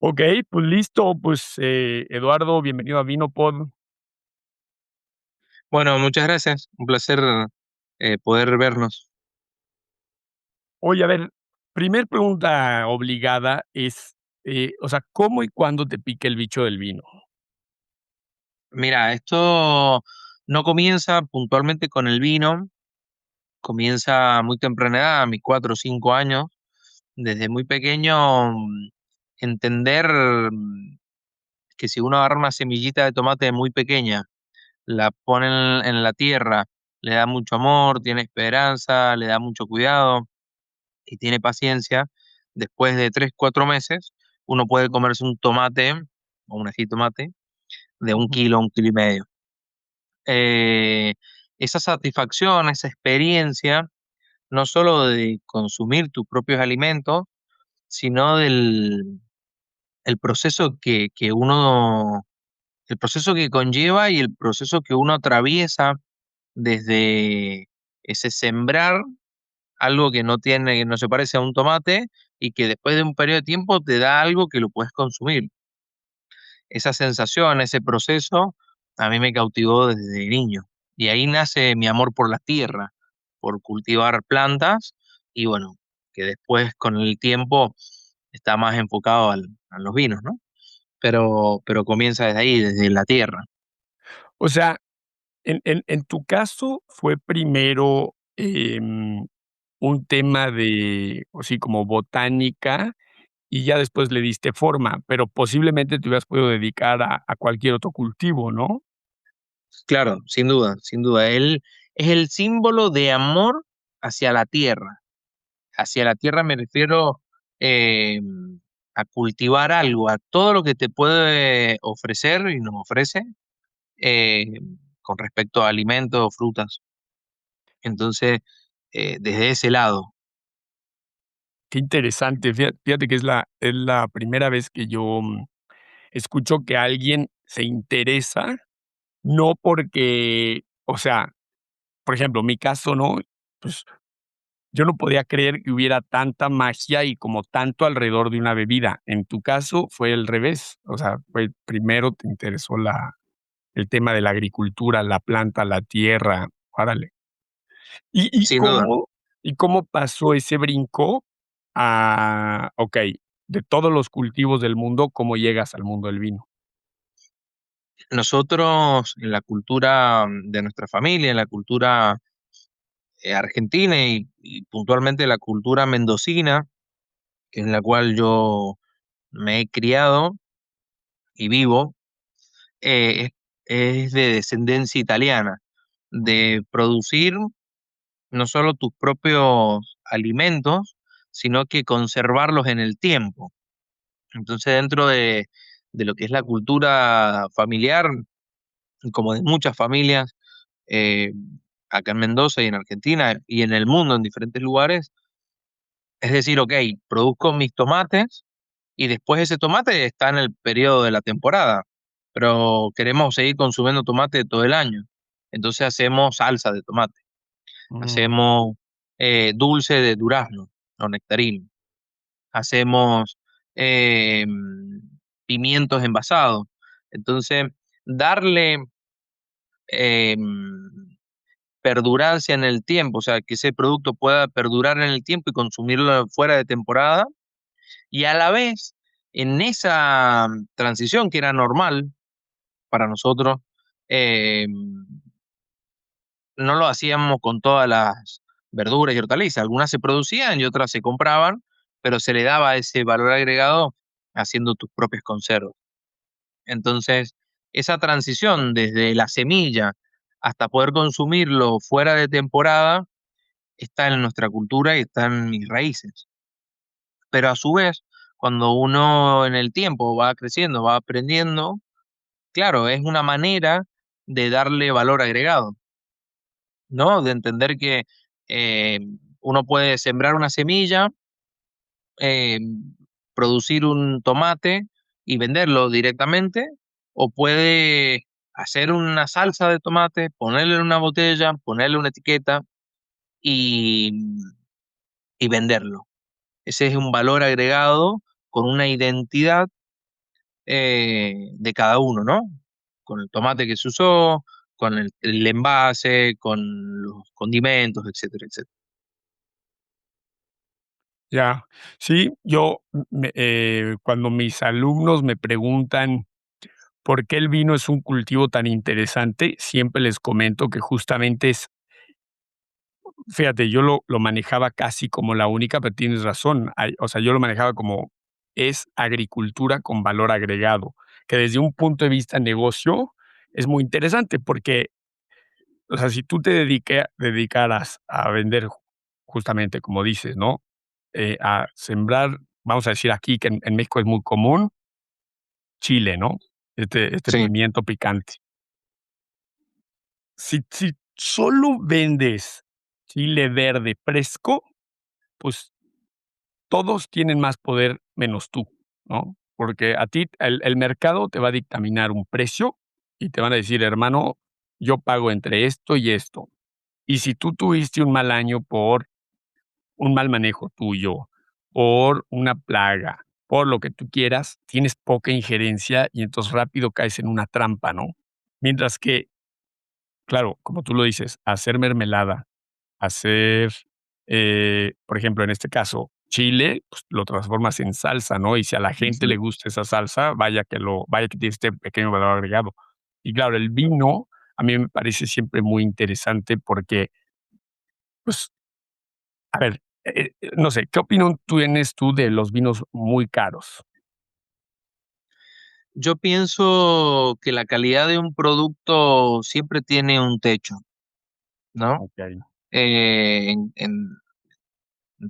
Ok, pues listo, pues Eduardo, bienvenido a Vinopod. Bueno, muchas gracias. Un placer poder vernos. Oye, a ver, primer pregunta obligada es, o sea, ¿cómo y cuándo te pica el bicho del vino? Mira, esto no comienza puntualmente con el vino, comienza a muy temprana edad, a mis 4 o 5 años. Desde muy pequeño, entender que si uno agarra una semillita de tomate muy pequeña, la pone en la tierra, le da mucho amor, tiene esperanza, le da mucho cuidado y tiene paciencia, después de 3, 4 meses, uno puede comerse un tomate o un ajitomate de un Ujú. kilo, 1,5 kilos. Eh, Esa satisfacción, esa experiencia, no solo de consumir tus propios alimentos, sino del el proceso el proceso que conlleva y el proceso que uno atraviesa desde ese sembrar algo que no se parece a un tomate y que después de un periodo de tiempo te da algo que lo puedes consumir. Esa sensación, ese proceso, a mí me cautivó desde niño. Y ahí nace mi amor por la tierra, por cultivar plantas y bueno, que después con el tiempo está más enfocado a los vinos, ¿no? Pero comienza desde ahí, desde la tierra. O sea, en tu caso fue primero un tema de, o sí, como botánica y ya después le diste forma, pero posiblemente te hubieras podido dedicar a cualquier otro cultivo, ¿no? Claro, sin duda, sin duda. Él es el símbolo de amor hacia la tierra. Hacia la tierra me refiero eh, a cultivar algo, a todo lo que te puede ofrecer y nos ofrece eh, con respecto a alimentos o frutas. Entonces, desde ese lado, Qué interesante. Fíjate que es la primera vez que yo, escucho que alguien se interesa, no porque, o sea, por ejemplo, mi caso, ¿no? Pues, yo no podía creer que hubiera tanta magia y como tanto alrededor de una bebida. En tu caso fue al revés, o sea, fue primero te interesó el tema de la agricultura, la planta, la tierra, órale. ¿Y y sin duda. cómo y cómo pasó ese brinco a okey, de todos los cultivos del mundo, cómo llegas al mundo del vino? Nosotros, en la cultura de nuestra familia, en la cultura argentina y puntualmente la cultura mendocina, que es en la cual yo me he criado y vivo, eh, es de descendencia italiana, de producir no solo tus propios alimentos, sino que conservarlos en el tiempo. Entonces, dentro de lo que es la cultura familiar, como de muchas familias, eh, acá en Mendoza y en Argentina y en el mundo, en diferentes lugares, es decir, ok, produzco mis tomates y después ese tomate está en el periodo de la temporada, pero queremos seguir consumiendo tomate todo el año. Entonces hacemos salsa de tomate, Mm, hacemos dulce de durazno o nectarino, hacemos pimientos envasados. Entonces, darle perdurancia en el tiempo, o sea, que ese producto pueda perdurar en el tiempo y consumirlo fuera de temporada, y a la vez, en esa transición que era normal para nosotros, eh, no lo hacíamos con todas las verduras y hortalizas. Algunas se producían y otras se compraban, pero se le daba ese valor agregado haciendo tus propias conservas. Entonces, esa transición desde la semilla hasta poder consumirlo fuera de temporada está en nuestra cultura y está en mis raíces. Pero a su vez, cuando uno en el tiempo va creciendo, va aprendiendo, claro, es una manera de darle valor agregado, ¿no? De entender que eh, uno puede sembrar una semilla, eh, producir un tomate y venderlo directamente, o puede hacer una salsa de tomate, ponerle en una botella, ponerle una etiqueta y, y venderlo. Ese es un valor agregado con una identidad de cada uno, ¿no? Con el tomate que se usó, con el envase, con los condimentos, etcétera, etcétera. Ya. Sí, yo, cuando mis alumnos me preguntan por qué el vino es un cultivo tan interesante, siempre les comento que justamente es fíjate, yo lo manejaba casi como la única, pero tienes razón, o sea, yo lo manejaba como es agricultura con valor agregado, que desde un punto de vista negocio es muy interesante porque, o sea, si tú te dedicaras a vender justamente como dices, ¿no? A sembrar, vamos a decir aquí que en México es muy común, chile, ¿no? Este Sí, pimiento picante. Si solo vendes chile verde fresco, pues todos tienen más poder menos tú, ¿no? Porque a ti el mercado te va a dictaminar un precio y te van a decir: "Hermano, yo pago entre esto y esto". Y si tú tuviste un mal año por un mal manejo tuyo, por una plaga, por lo que tú quieras, tienes poca injerencia y entonces rápido caes en una trampa, ¿no? Mientras que, claro, como tú lo dices, hacer mermelada, hacer, por ejemplo, en este caso, chile, pues, lo transformas en salsa, ¿no? Y si a la gente ujú. le gusta esa salsa, vaya que tiene este pequeño valor agregado. Y claro, el vino a mí me parece siempre muy interesante porque, pues, a ver, no sé, ¿qué opinión tienes tú de los vinos muy caros? Yo pienso que la calidad de un producto siempre tiene un techo, ¿no? Okey. En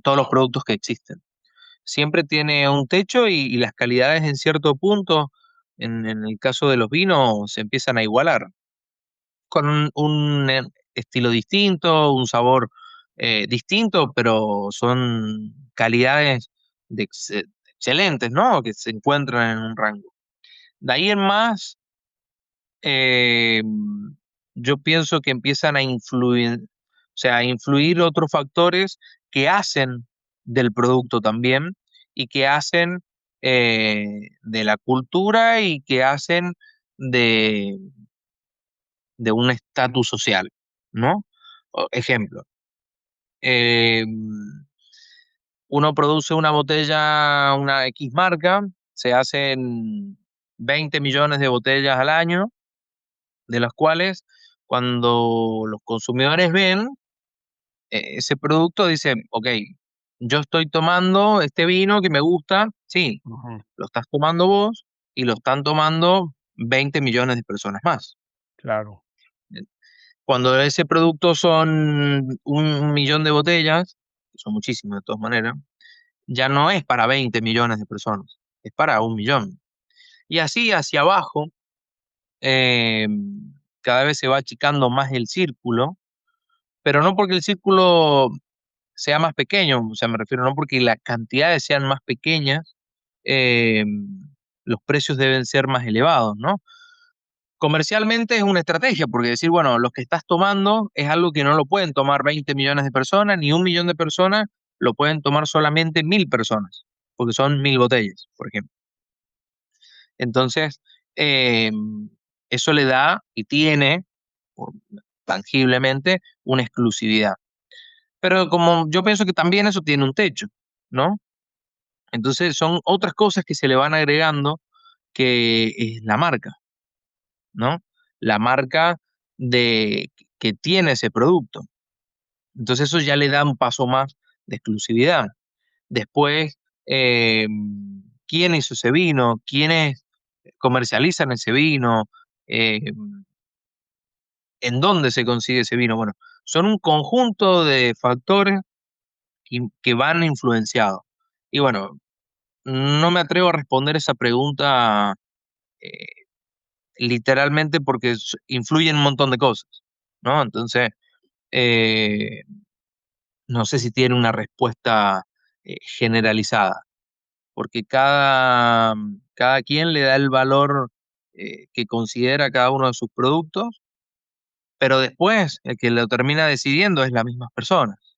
todos los productos que existen. Siempre tiene un techo y las calidades en cierto punto, en el caso de los vinos, se empiezan a igualar, con un estilo distinto, un sabor distinto, pero son calidades excelentes, ¿no? Que se encuentran en un rango. De ahí en más, eh, yo pienso que empiezan a influir, o sea, a influir otros factores que hacen del producto también y que hacen de la cultura y que hacen de, de un estatus social, ¿no? Ejemplo, eh, uno produce una botella, una X marca, se hacen 20 millones de botellas al año, de las cuales cuando los consumidores ven ese producto dicen, ok, yo estoy tomando este vino que me gusta, sí, Ujú, lo estás tomando vos y lo están tomando 20 millones de personas más. claro. Cuando ese producto son 1 millón de botellas, que son muchísimas de todas maneras, ya no es para 20 millones de personas, es para 1 millón. Y así hacia abajo, eh, cada vez se va achicando más el círculo, pero no porque el círculo sea más pequeño, o sea, me refiero no porque las cantidades sean más pequeñas, eh, los precios deben ser más elevados, ¿no? Comercialmente es una estrategia, porque decir, bueno, lo que estás tomando es algo que no lo pueden tomar 20 millones de personas, ni 1 millón de personas, lo pueden tomar solamente 1.000 personas, porque son 1.000 botellas, por ejemplo. Entonces, eh, eso le da y tiene por- tangiblemente una exclusividad. Pero como yo pienso que también eso tiene un techo, ¿no? Entonces son otras cosas que se le van agregando que es la marca, ¿no? La marca de que tiene ese producto. Entonces eso ya le da un paso más de exclusividad. Después, eh, ¿quién hizo ese vino? ¿Quiénes comercializan ese vino? Eh, ¿En dónde se consigue ese vino? Bueno, son un conjunto de factores que van influenciados. Y bueno, no me atrevo a responder esa pregunta eh, literalmente porque influyen un montón de cosas, ¿no? Entonces, eh, no sé si tiene una respuesta generalizada, porque cada quien le da el valor que considera a cada uno de sus productos, pero después el que lo termina decidiendo es las mismas personas.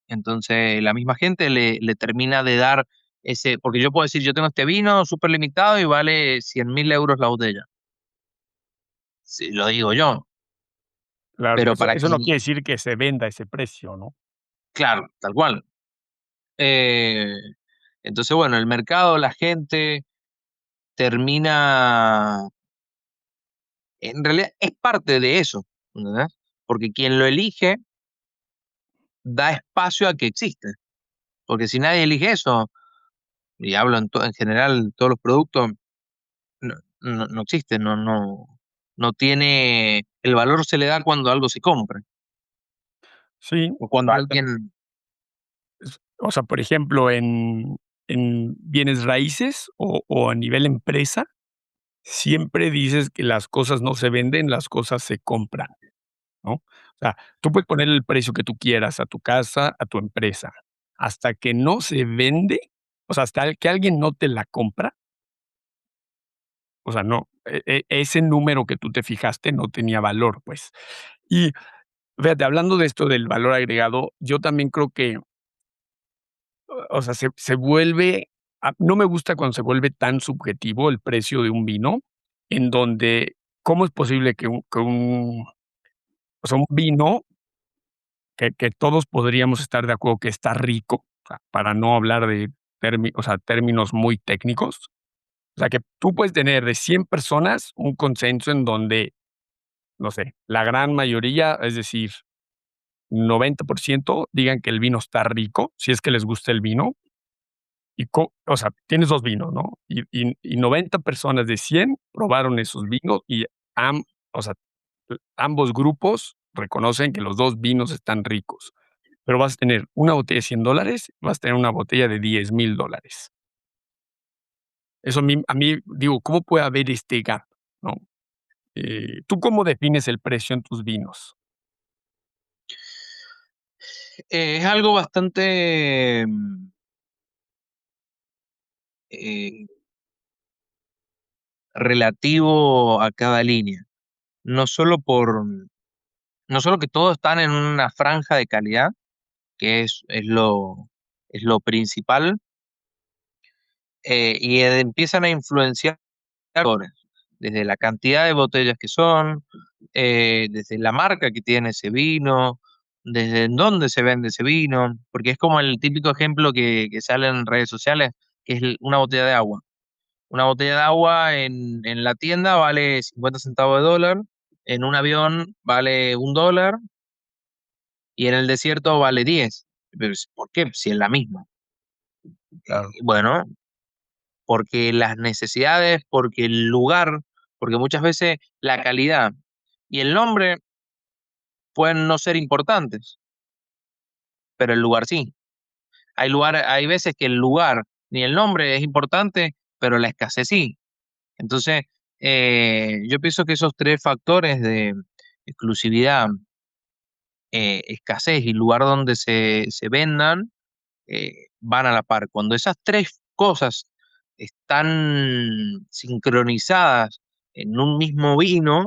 Entonces, la misma gente le termina de dar Porque yo puedo decir, yo tengo este vino súper limitado y vale 100.000 euros la botella. Sí, lo digo yo, Claro, pero eso para eso no quien, quiere decir que se venda ese precio, ¿no? claro, tal cual. Eh, entonces, bueno, el mercado, la gente termina, en realidad es parte de eso, ¿entendés? Porque quien lo elige da espacio a que existe. Porque si nadie elige eso, y hablo en general, todos los productos, no existe, no tiene, el valor se le da cuando algo se compra, Sí, o cuando total. alguien, O sea, por ejemplo, en bienes raíces o a nivel empresa, siempre dices que las cosas no se venden, las cosas se compran, ¿no? O sea, tú puedes poner el precio que tú quieras a tu casa, a tu empresa. Hasta que no se vende, o sea, hasta que alguien no te la compra, o sea, no, ese número que tú te fijaste no tenía valor, pues. Y fíjate, hablando de esto del valor agregado, yo también creo que, o sea, se vuelve, no me gusta cuando se vuelve tan subjetivo el precio de un vino, en donde, ¿cómo es posible que o sea, un vino que todos podríamos estar de acuerdo que está rico, o sea, para no hablar de o sea, términos muy técnicos? O sea, que tú puedes tener de 100 personas un consenso en donde, no sé, la gran mayoría, es decir, 90% digan que el vino está rico, si es que les gusta el vino, y o sea, tienes 2 vinos, ¿no? Y 90 personas de 100 probaron esos vinos y o sea, ambos grupos reconocen que los 2 vinos están ricos, pero vas a tener una botella de $100, vas a tener una botella de $10,000. Eso a mí, digo, ¿cómo puede haber este gap?, ¿no? ¿Tú cómo defines el precio en tus vinos? es algo bastante eh, relativo a cada línea. No solo por, no solo que todos están en una franja de calidad, que es lo principal, y empiezan a influenciar factores, desde la cantidad de botellas que son, desde la marca que tiene ese vino, desde en dónde se vende ese vino, porque es como el típico ejemplo que sale en redes sociales, que es una botella de agua. Una botella de agua en la tienda vale 50 centavos de dólar, en un avión vale $1 y en el desierto vale 10. Pero, ¿por qué? Si es la misma. Claro. Bueno, porque las necesidades, porque el lugar, porque muchas veces la calidad y el nombre pueden no ser importantes, pero el lugar sí. Hay veces que el lugar ni el nombre es importante, pero la escasez sí. Entonces, yo pienso que esos tres factores de exclusividad, escasez y lugar donde se vendan, van a la par. Cuando esas tres cosas están sincronizadas en un mismo vino,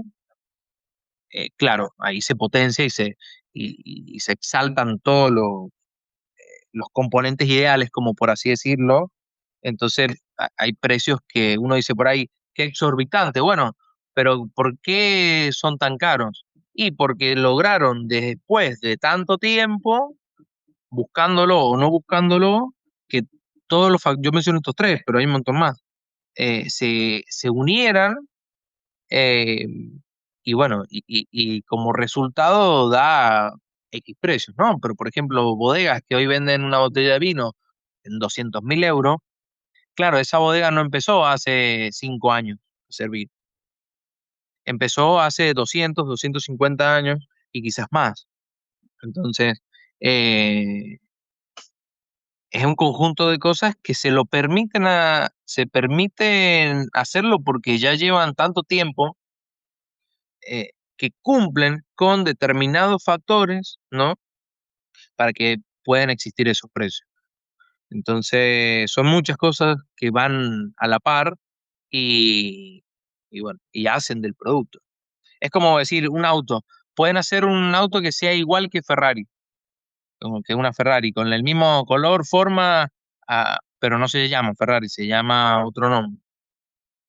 claro, ahí se potencia y se exaltan todos los componentes ideales, como por así decirlo. Entonces, hay precios que uno dice por ahí, qué exorbitante. Bueno, pero ¿por qué son tan caros? Y porque lograron después de tanto tiempo, buscándolo o no buscándolo, que yo menciono estos tres, pero hay un montón más, se unieran, eh, y bueno, y como resultado da X precios, ¿no? Pero por ejemplo, bodegas que hoy venden una botella de vino en 200.000 euros, claro, esa bodega no empezó hace 5 años a servir, empezó hace 250 años y quizás más. Entonces, eh, es un conjunto de cosas que se permiten hacerlo porque ya llevan tanto tiempo, que cumplen con determinados factores, ¿no? Para que puedan existir esos precios. Entonces, son muchas cosas que van a la par y, y bueno, y hacen del producto. Es como decir un auto. Pueden hacer un auto que sea igual que Ferrari, como que una Ferrari, con el mismo color, forma, pero no se llama Ferrari, se llama otro nombre.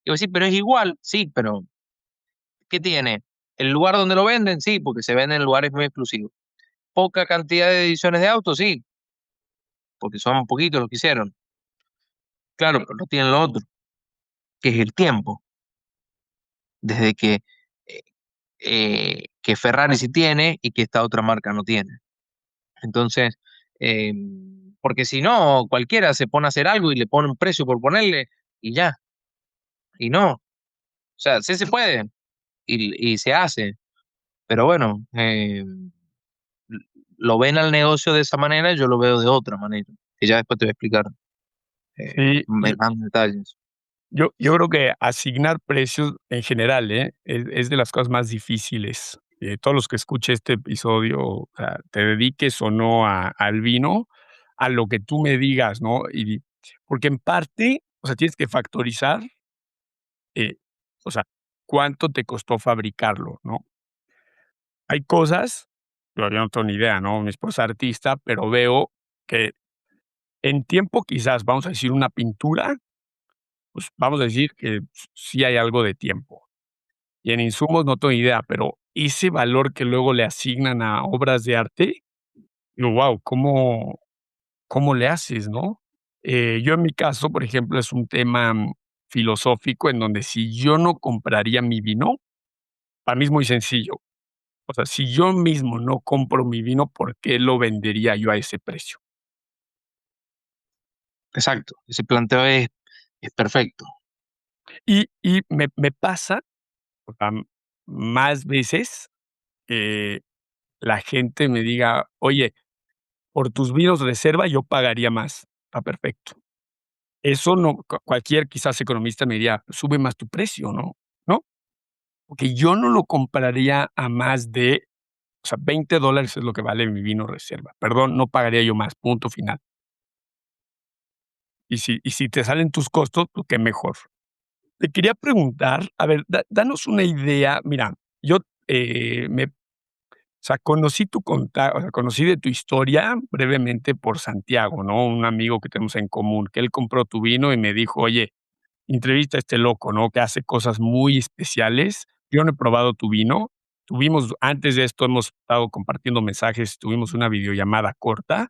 Y vos decís, pero es igual, sí, pero ¿qué tiene? ¿El lugar donde lo venden? Sí, porque se venden en lugares muy exclusivos. Poca cantidad de ediciones de autos, sí, porque son poquitos los que hicieron. Claro, pero no tienen lo otro, que es el tiempo. Desde eh, que Ferrari sí tiene y que esta otra marca no tiene. Entonces, eh, porque si no, cualquiera se pone a hacer algo y le pone un precio por ponerle y ya, y no. O sea, sí se puede y se hace, pero bueno, lo ven al negocio de esa manera, yo lo veo de otra manera, que ya después te voy a explicar Sí, en más detalles. yo creo que asignar precios en general, es de las cosas más difíciles. Todos los que escuche este episodio, o sea, te dediques o no al vino, a lo que tú me digas, ¿no? Porque en parte, o sea, tienes que factorizar, o sea, cuánto te costó fabricarlo, ¿no? Hay cosas, yo no tengo ni idea, ¿no? Mi esposa es artista, pero veo que en tiempo, quizás, vamos a decir, una pintura, pues, vamos a decir que sí hay algo de tiempo. Y en insumos no tengo idea, pero ese valor que luego le asignan a obras de arte, digo, guau, ¿cómo le haces, no? Yo en mi caso, por ejemplo, es un tema, filosófico en donde si yo no compraría mi vino, para mí es muy sencillo. O sea, si yo mismo no compro mi vino, ¿por qué lo vendería yo a ese precio? Exacto, ese planteo es perfecto. Y me pasa, o sea, más veces que la gente me diga: "Oye, por tus vinos reserva yo pagaría más". Está perfecto. Eso no cualquier, quizás, economista me diría: "Sube más tu precio", ¿no? Porque yo no lo compraría a más de, o sea, $20 es lo que vale mi vino reserva. Perdón, no pagaría yo más, punto final. Y si te salen tus costos, pues qué mejor. Te quería preguntar, a ver, danos una idea. Mira, yo, o sea, conocí de tu historia brevemente por Santiago, ¿no? Un amigo que tenemos en común, que él compró tu vino y me dijo: "Oye, entrevista a este loco, ¿no? Que hace cosas muy especiales. Yo no he probado tu vino". Antes de esto hemos estado compartiendo mensajes, tuvimos una videollamada corta.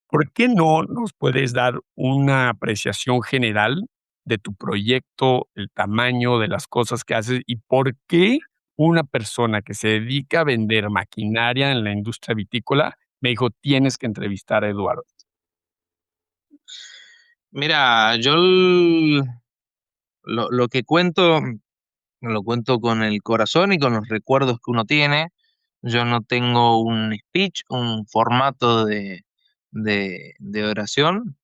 ¿Por qué no nos puedes dar una apreciación general de tu proyecto, el tamaño de las cosas que haces y por qué una persona que se dedica a vender maquinaria en la industria vitícola me dijo: "Tienes que entrevistar a Eduardo"? Mira, lo que cuento, lo cuento con el corazón y con los recuerdos que uno tiene. Yo no tengo un speech, un formato de oración.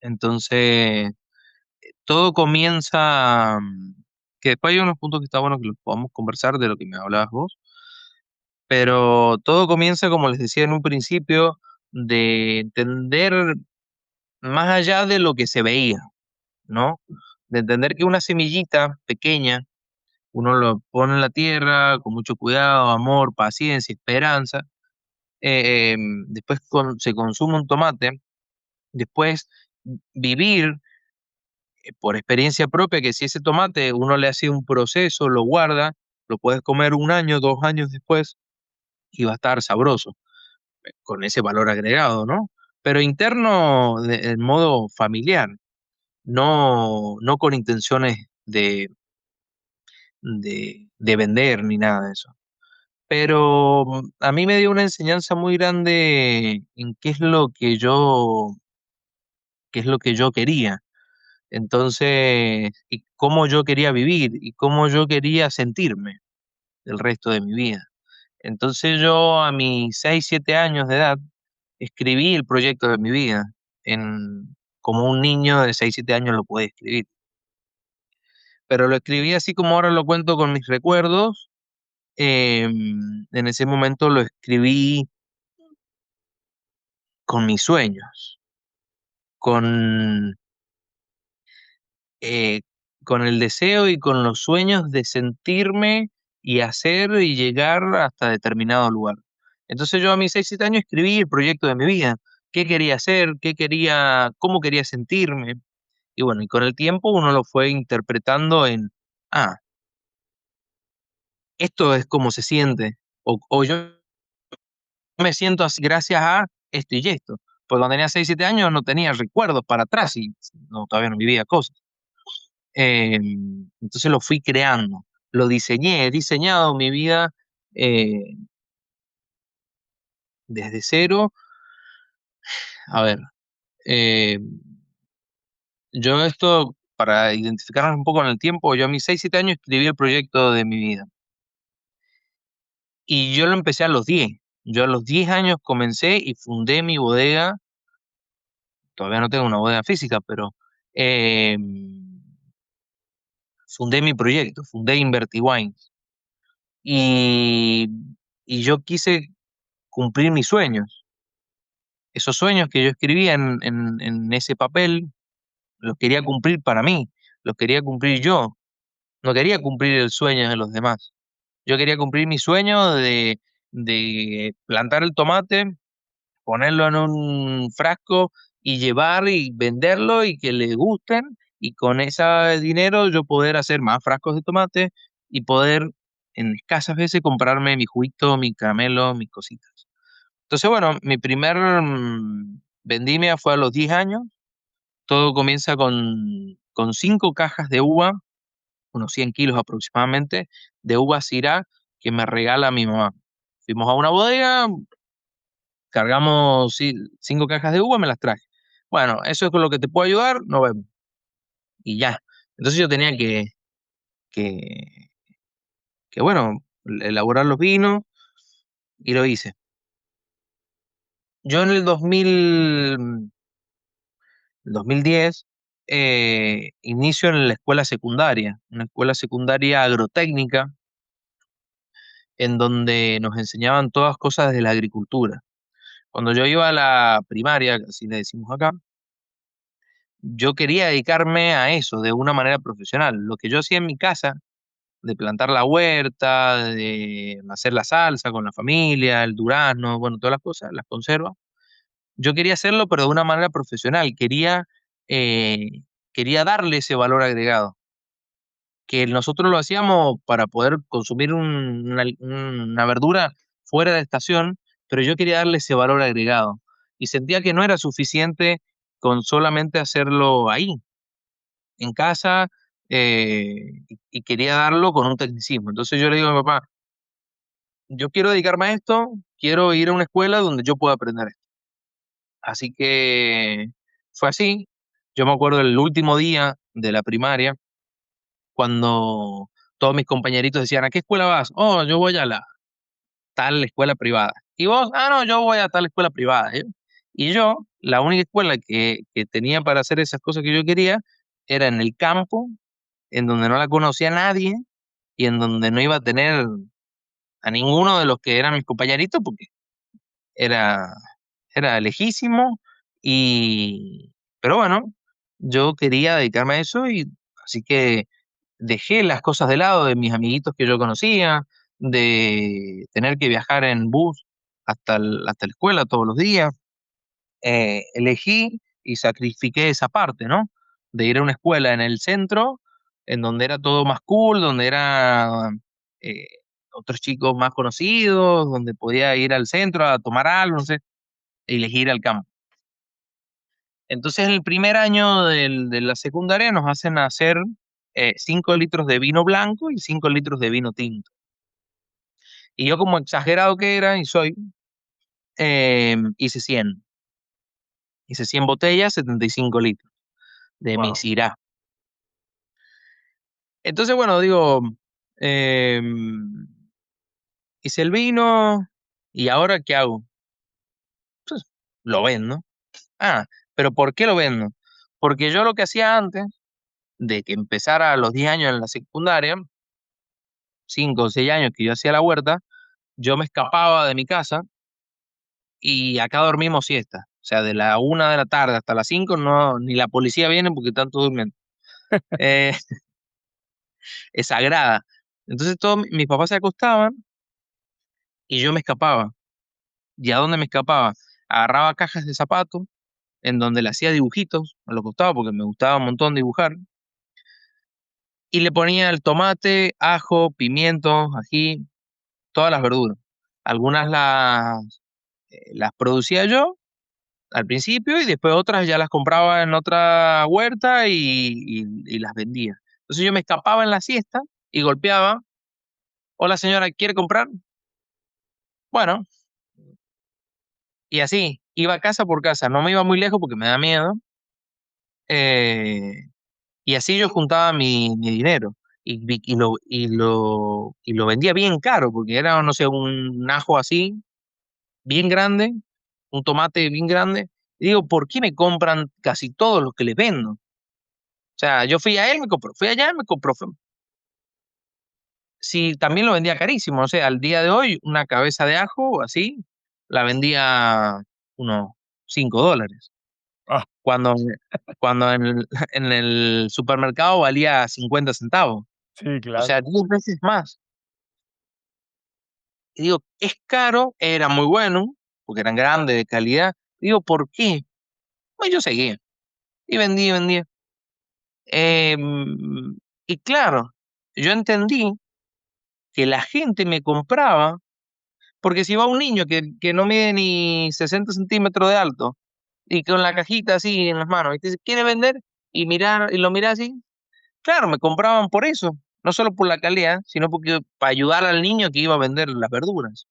Entonces, todo comienza, que después hay unos puntos que está bueno que los podamos conversar de lo que me hablabas vos, pero todo comienza, como les decía en un principio, de entender más allá de lo que se veía, ¿no? De entender que una semillita pequeña, uno lo pone en la tierra con mucho cuidado, amor, paciencia, esperanza. Después se consume un tomate, después vivir por experiencia propia que si ese tomate uno le hace un proceso, lo guarda, lo puedes comer un año, 2 años después y va a estar sabroso, con ese valor agregado, ¿no? Pero interno, en modo familiar, no con intenciones de vender ni nada de eso. Pero a mí me dio una enseñanza muy grande en qué es lo que yo quería. Entonces, y cómo yo quería vivir y cómo yo quería sentirme el resto de mi vida. Entonces yo a mis 6 7 años de edad escribí el proyecto de mi vida, como un niño de 6 7 años lo puede escribir. Pero lo escribí así como ahora lo cuento con mis recuerdos. En ese momento lo escribí con mis sueños, con, eh, con el deseo y con los sueños de sentirme y hacer y llegar hasta determinado lugar. Entonces yo a mis 6 7 años escribí el proyecto de mi vida, qué quería hacer, cómo quería sentirme. Y bueno, y con el tiempo uno lo fue interpretando en, ah, esto es como se siente, o yo me siento así gracias a esto y esto. Pues cuando tenía 6 7 años no tenía recuerdos para atrás y no, todavía no vivía cosas. Entonces lo fui creando, lo diseñé, he diseñado mi vida eh, desde cero. A ver, eh, yo esto, para identificarnos un poco en el tiempo, yo a mis 6 7 años escribí el proyecto de mi vida y yo lo empecé a los 10. Yo a los 10 años comencé y fundé mi bodega. Todavía no tengo una bodega física, pero eh, fundé mi proyecto, fundé Inverti Wines. Y, y yo quise cumplir mis sueños. Esos sueños que yo escribía en ese papel, los quería cumplir para mí, los quería cumplir yo. No quería cumplir el sueño de los demás. Yo quería cumplir mi sueño de plantar el tomate, ponerlo en un frasco y llevar y venderlo y que les gusten y con ese dinero yo poder hacer más frascos de tomate y poder en escasas veces comprarme mi juguito, mi caramelo, mis cositas. Entonces, bueno, mi primer vendimia fue a los 10 años. Todo comienza con 5 cajas de uva, unos 100 kilos aproximadamente, de uva Syrah que me regala mi mamá. Fuimos a una bodega, cargamos 5 cajas de uva, me las traje. Bueno, eso es con lo que te puedo ayudar, nos vemos. Y ya. Entonces yo tenía que, bueno, elaborar los vinos y lo hice. Yo en el 2010 inicio en la escuela secundaria, una escuela secundaria agrotécnica, en donde nos enseñaban todas cosas de la agricultura. Cuando yo iba a la primaria, así le decimos acá, yo quería dedicarme a eso de una manera profesional. Lo que yo hacía en mi casa, de plantar la huerta, de hacer la salsa con la familia, el durazno, bueno, todas las cosas, las conservas, yo quería hacerlo, pero de una manera profesional. Eh, quería darle ese valor agregado, que nosotros lo hacíamos para poder consumir una verdura fuera de estación, pero yo quería darle ese valor agregado. Y sentía que no era suficiente con solamente hacerlo ahí, en casa, y quería darlo con un tecnicismo. Entonces yo le digo a mi papá, yo quiero dedicarme a esto, quiero ir a una escuela donde yo pueda aprender esto. Así que fue así. Yo me acuerdo el último día de la primaria, cuando todos mis compañeritos decían, ¿a qué escuela vas? Oh, yo voy a la tal escuela privada. ¿Y vos? Ah, no, yo voy a tal escuela privada. Y yo, la única escuela que tenía para hacer esas cosas que yo quería era en el campo, en donde no la conocía nadie y en donde no iba a tener a ninguno de los que eran mis compañeritos porque era, era lejísimo y, pero bueno, yo quería dedicarme a eso y así que dejé las cosas de lado de mis amiguitos que yo conocía, de tener que viajar en bus hasta la escuela todos los días. Elegí y sacrifiqué esa parte, ¿no? De ir a una escuela en el centro, en donde era todo más cool, donde era eh, otros chicos más conocidos, donde podía ir al centro a tomar algo, no sé, y elegí ir al campo. Entonces, el primer año de la secundaria nos hacen hacer 5 litros de vino blanco y 5 litros de vino tinto. Y yo, como exagerado que era, y soy, hice 100. Hice 100 botellas, 75 litros de mi Wow. Syrah. Entonces, bueno, digo, em, hice el vino y ahora ¿qué hago? Pues lo vendo. Ah, pero ¿por qué lo vendo? Porque yo lo que hacía antes de que empezara a los 10 años en la secundaria, 5 o 6 años que yo hacía la huerta, yo me escapaba de mi casa y acá dormimos siesta. O sea, de la 1 de la tarde hasta las 5 no, ni la policía viene porque están todos durmiendo. Eh, es sagrada. Entonces todos mis papás se acostaban y yo me escapaba. ¿Y a dónde me escapaba? agarraba cajas de zapatos en donde le hacía dibujitos a los costados porque me gustaba un montón dibujar y le ponía el tomate, ajo, pimiento, ají, todas las verduras. Algunas las producía yo al principio y después otras ya las compraba en otra huerta y las vendía. Entonces yo me escapaba en la siesta y golpeaba. Hola señora, ¿quiere comprar? Bueno, y así, iba casa por casa, no me iba muy lejos porque me da miedo. eh, y así yo juntaba mi dinero y lo vendía bien caro porque era, no sé, un ajo así, bien grande, un tomate bien grande. Y digo, ¿por qué me compran casi todos los que les vendo? O sea, yo fui a él, me compró, fui allá, me compró. Si también lo vendía carísimo, o sea, al día de hoy, una cabeza de ajo así, la vendía unos $5, Ah, cuando, cuando en el supermercado valía 50 centavos, sí, o sea, claro. 10 veces más. Y digo, es caro, era muy bueno, porque eran grandes, de calidad. Digo, ¿por qué? Pues yo seguía, y vendía, y vendía. Y claro, yo entendí que la gente me compraba. Porque si va un niño que no mide ni 60 centímetros de alto y con la cajita así en las manos y te dice, ¿quiere vender? Y mirar, y lo mira así, claro, me compraban por eso, no solo por la calidad, sino porque para ayudar al niño que iba a vender las verduras.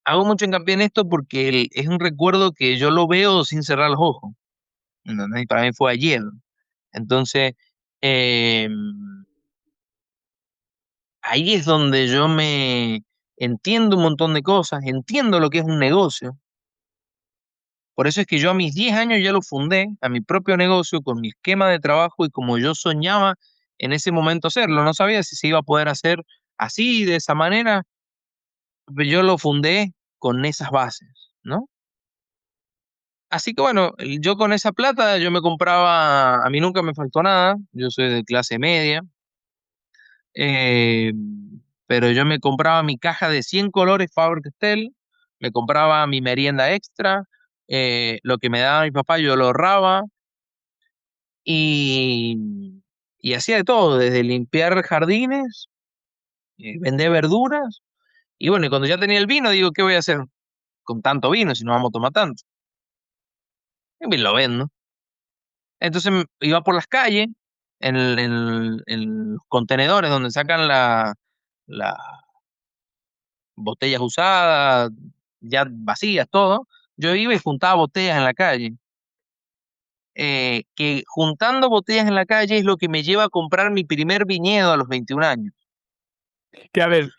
Hago mucho hincapié en esto porque es un recuerdo que yo lo veo sin cerrar los ojos. ¿Entendés? Y para mí fue ayer. Entonces, em, ahí es donde yo me entiendo un montón de cosas, entiendo lo que es un negocio. Por eso es que yo a mis 10 años ya lo fundé, a mi propio negocio, con mi esquema de trabajo y como yo soñaba en ese momento hacerlo. No sabía si se iba a poder hacer así, de esa manera, pero yo lo fundé con esas bases, ¿no? Así que bueno, yo con esa plata yo me compraba, a mí nunca me faltó nada, yo soy de clase media, eh, pero yo me compraba mi caja de 100 colores Faber-Castell, me compraba mi merienda extra, lo que me daba mi papá yo lo ahorraba, Y, y hacía de todo, desde limpiar jardines, vender verduras. Y bueno, y cuando ya tenía el vino, digo, ¿qué voy a hacer con tanto vino si no vamos a tomar tanto? Y me lo vendo. Entonces iba por las calles, en los contenedores donde sacan las botellas usadas, ya vacías, todo. Yo iba y juntaba botellas en la calle. Que juntando botellas en la calle es lo que me lleva a comprar mi primer viñedo a los 21 años. Que a ver,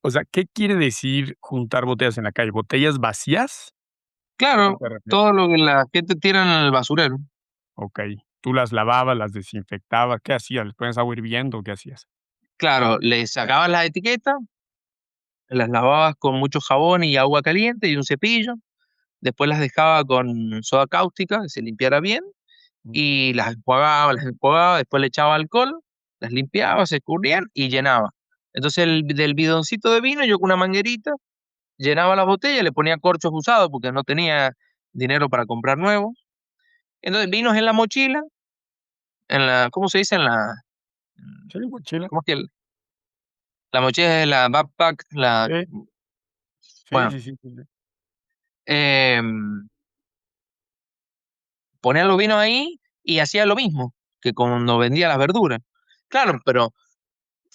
o sea, ¿qué quiere decir juntar botellas en la calle? ¿Botellas vacías? ¿A qué Claro, te refieres? todo lo que la gente tira en el basurero. Okey. Tú las lavabas, las desinfectabas, ¿qué hacías? ¿Les ponías agua hirviendo o qué hacías? Claro, le sacabas las etiquetas, las lavabas con mucho jabón y agua caliente y un cepillo, después las dejaba con soda cáustica, que se limpiara bien, Mm. y las enjuagaba, después le echaba alcohol, las limpiaba, se escurrían y llenaba. Entonces, del bidoncito de vino, yo con una manguerita llenaba las botellas, le ponía corchos usados porque no tenía dinero para comprar nuevos. Entonces, vinos en la mochila, ¿cómo se dice? Sí, mochila. ¿Cómo es que la mochila es la backpack? Sí, sí, Bueno, sí, sí, sí, sí. em, ponía los vinos ahí y hacía lo mismo que cuando vendía las verduras. Claro, pero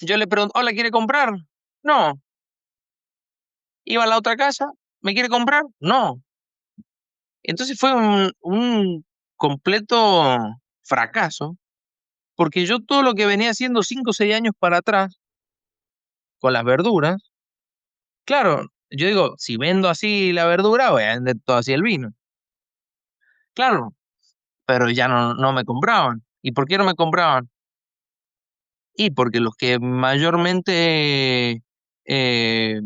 yo le pregunto: "Hola, ¿quiere comprar?". "No". Iba a la otra casa: "¿Me quiere comprar?". "No". Entonces fue un completo fracaso, porque yo todo lo que venía haciendo 5 o 6 años para atrás con las verduras, claro, yo digo, si vendo así la verdura, voy a vender todo así el vino. Claro, pero ya no me compraban. ¿Y por qué no me compraban? Y porque los que mayormente, eh,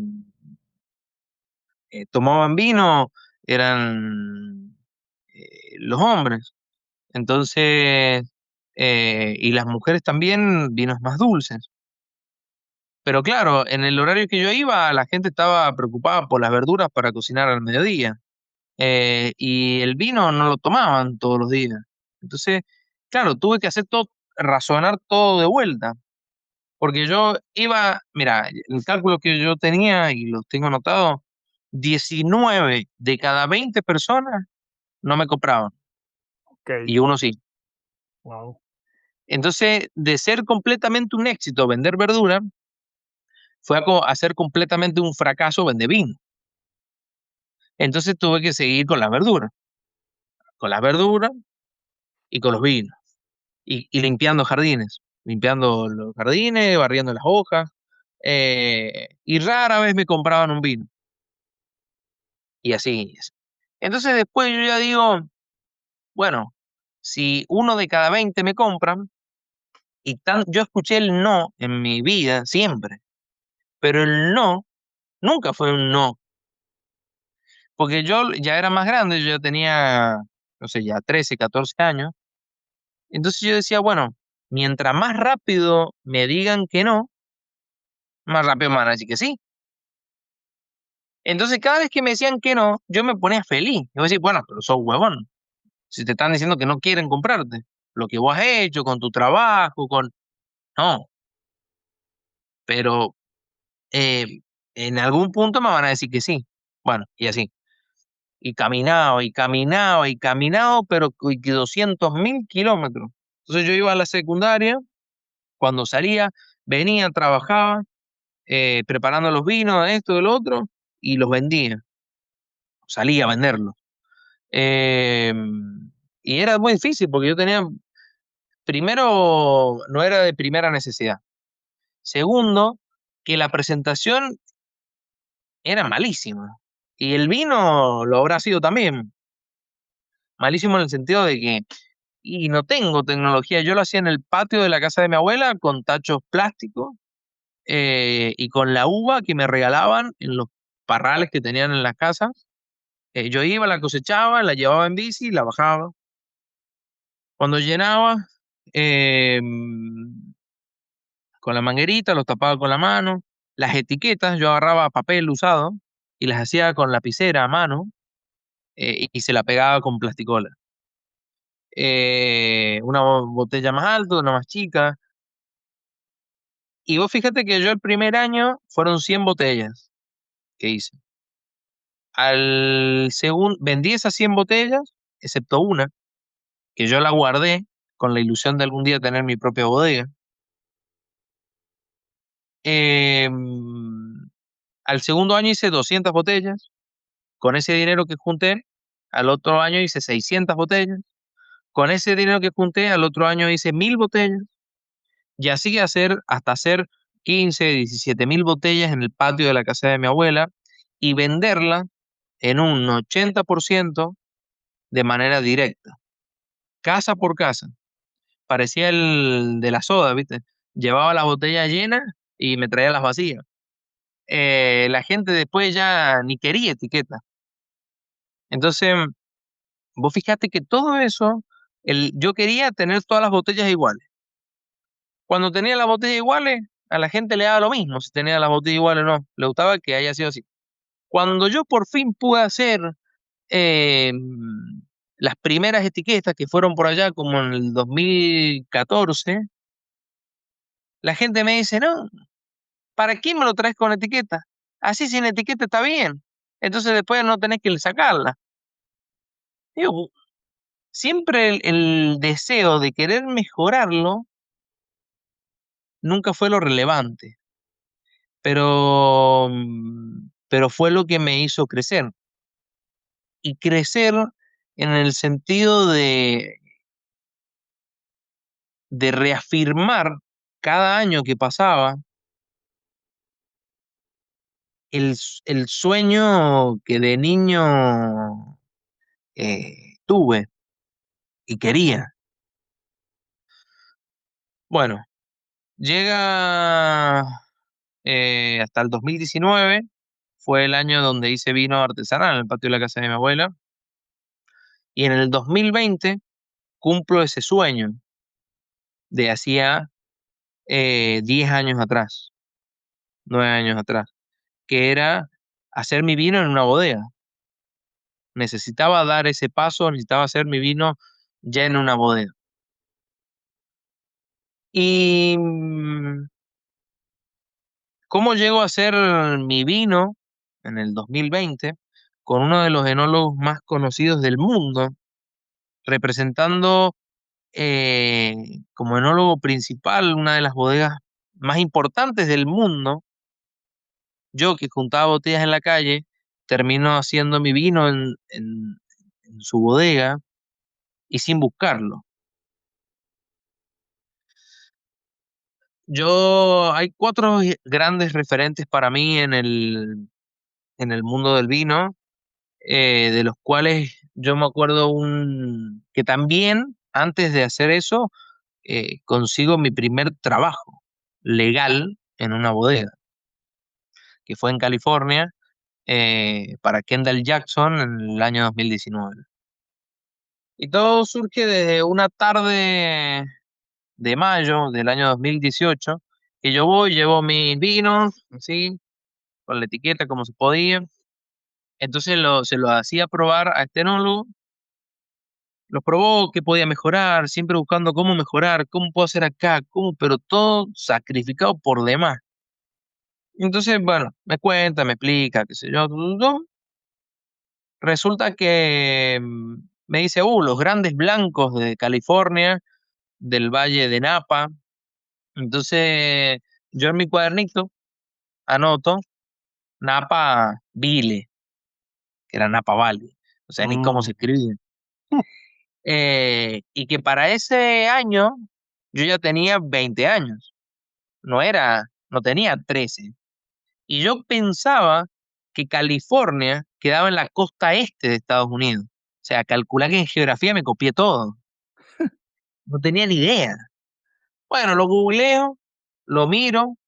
tomaban vino eran, los hombres. Entonces, y las mujeres también, vinos más dulces. Pero claro, en el horario que yo iba, la gente estaba preocupada por las verduras para cocinar al mediodía. y el vino no lo tomaban todos los días. Entonces, claro, tuve que hacer todo, razonar todo de vuelta, porque yo iba, mira, el cálculo que yo tenía y lo tengo anotado, 19 de cada 20 personas no me compraban okey, y uno sí. guau, Entonces, de ser completamente un éxito vender verdura, fue a ser completamente un fracaso vender vino. Entonces tuve que seguir con las verduras y con los vinos, y limpiando los jardines, barriendo las hojas, y rara vez me compraban un vino, y así es. Entonces después yo ya digo, bueno, si uno de cada 20 me compran, yo escuché el no en mi vida siempre, pero el no nunca fue un no, porque yo ya era más grande, yo ya tenía, no sé, ya 13, 14 años. Entonces yo decía, bueno, mientras más rápido me digan que no, más rápido me van a decir que sí. Entonces cada vez que me decían que no, yo me ponía feliz. Yo decía, bueno, pero sos huevón. Si te están diciendo que no quieren comprarte, lo que vos has hecho con tu trabajo, con... No, pero eh, en algún punto me van a decir que sí. Bueno, y así. Y caminaba, y caminaba, y caminaba, pero 200.000 kilómetros. Entonces yo iba a la secundaria, cuando salía, venía, trabajaba, preparando los vinos, esto, el otro, y los vendía, salía a venderlos. Y era muy difícil porque yo tenía, primero, no era de primera necesidad. Segundo, que la presentación era malísima. Y el vino lo habrá sido también. Malísimo en el sentido de que, y no tengo tecnología, yo lo hacía en el patio de la casa de mi abuela con tachos plásticos, y con la uva que me regalaban en los parrales que tenían en las casas. Yo iba, la cosechaba, la llevaba en bici y la bajaba. Cuando llenaba, con la manguerita, los tapaba con la mano. Las etiquetas, yo agarraba papel usado y las hacía con lapicera a mano, y se la pegaba con plasticola. Una botella más alta, una más chica. Y vos fíjate que yo el primer año fueron 100 botellas que hice. Al segundo, vendí esas 100 botellas, excepto una, que yo la guardé con la ilusión de algún día tener mi propia bodega. Em, Al segundo año hice 200 botellas. Con ese dinero que junté, al otro año hice 600 botellas. Con ese dinero que junté, al otro año hice 1000 botellas. Y así hasta hacer 15, 17.000 botellas en el patio de la casa de mi abuela y venderla en un 80% de manera directa, casa por casa. Parecía el de la soda, ¿viste? Llevaba las botellas llenas y me traía las vacías. La gente después ya ni quería etiqueta. Entonces, vos fijate que todo eso, yo quería tener todas las botellas iguales. Cuando tenía las botellas iguales, a la gente le daba lo mismo si tenía las botellas iguales o no. Le gustaba que haya sido así. Cuando yo por fin pude hacer eh, las primeras etiquetas, que fueron por allá como en el 2014, la gente me dice, no, ¿para qué me lo traes con etiqueta? Así sin etiqueta está bien. Entonces después no tenés que sacarla. Digo, siempre el deseo de querer mejorarlo nunca fue lo relevante, pero fue lo que me hizo crecer. Y crecer en el sentido de reafirmar cada año que pasaba el sueño que de niño tuve y quería. Bueno, llega hasta el 2019, fue el año donde hice vino artesanal en el patio de la casa de mi abuela, y en el 2020 cumplo ese sueño de hacía 10 años atrás, 9 años atrás, que era hacer mi vino en una bodega. necesitaba dar ese paso, necesitaba hacer mi vino ya en una bodega. ¿Y cómo llego a hacer mi vino en el 2020 con uno de los enólogos más conocidos del mundo, representando eh, como enólogo principal una de las bodegas más importantes del mundo? Yo, que juntaba botellas en la calle, termino haciendo mi vino en su bodega y sin buscarlo. Hay cuatro grandes referentes para mí en el mundo del vino, de los cuales yo me acuerdo que también antes de hacer eso, consigo mi primer trabajo legal en una bodega, que fue en California, para Kendall Jackson en el año 2019. Y todo surge desde una tarde de mayo del año 2018, que yo llevo mis vinos, así, con la etiqueta como se podía. Entonces se lo hacía probar a este enólogo, los probó, qué podía mejorar, siempre buscando cómo mejorar, cómo puedo hacer acá, cómo, pero todo sacrificado por demás. Entonces, bueno, me cuenta, me explica, qué sé yo, resulta que me dice, los grandes blancos de California, del Valle de Napa. Entonces, yo en mi cuadernito anoto Napa Vile, que era Napa Valley, o sea, ni cómo Mm. se escribe. Y que para ese año yo ya tenía 20 años, no tenía 13. Y yo pensaba que California quedaba en la costa este de Estados Unidos. O sea, calculá que en geografía me copié todo. No tenía ni idea. Bueno, lo googleo, lo miro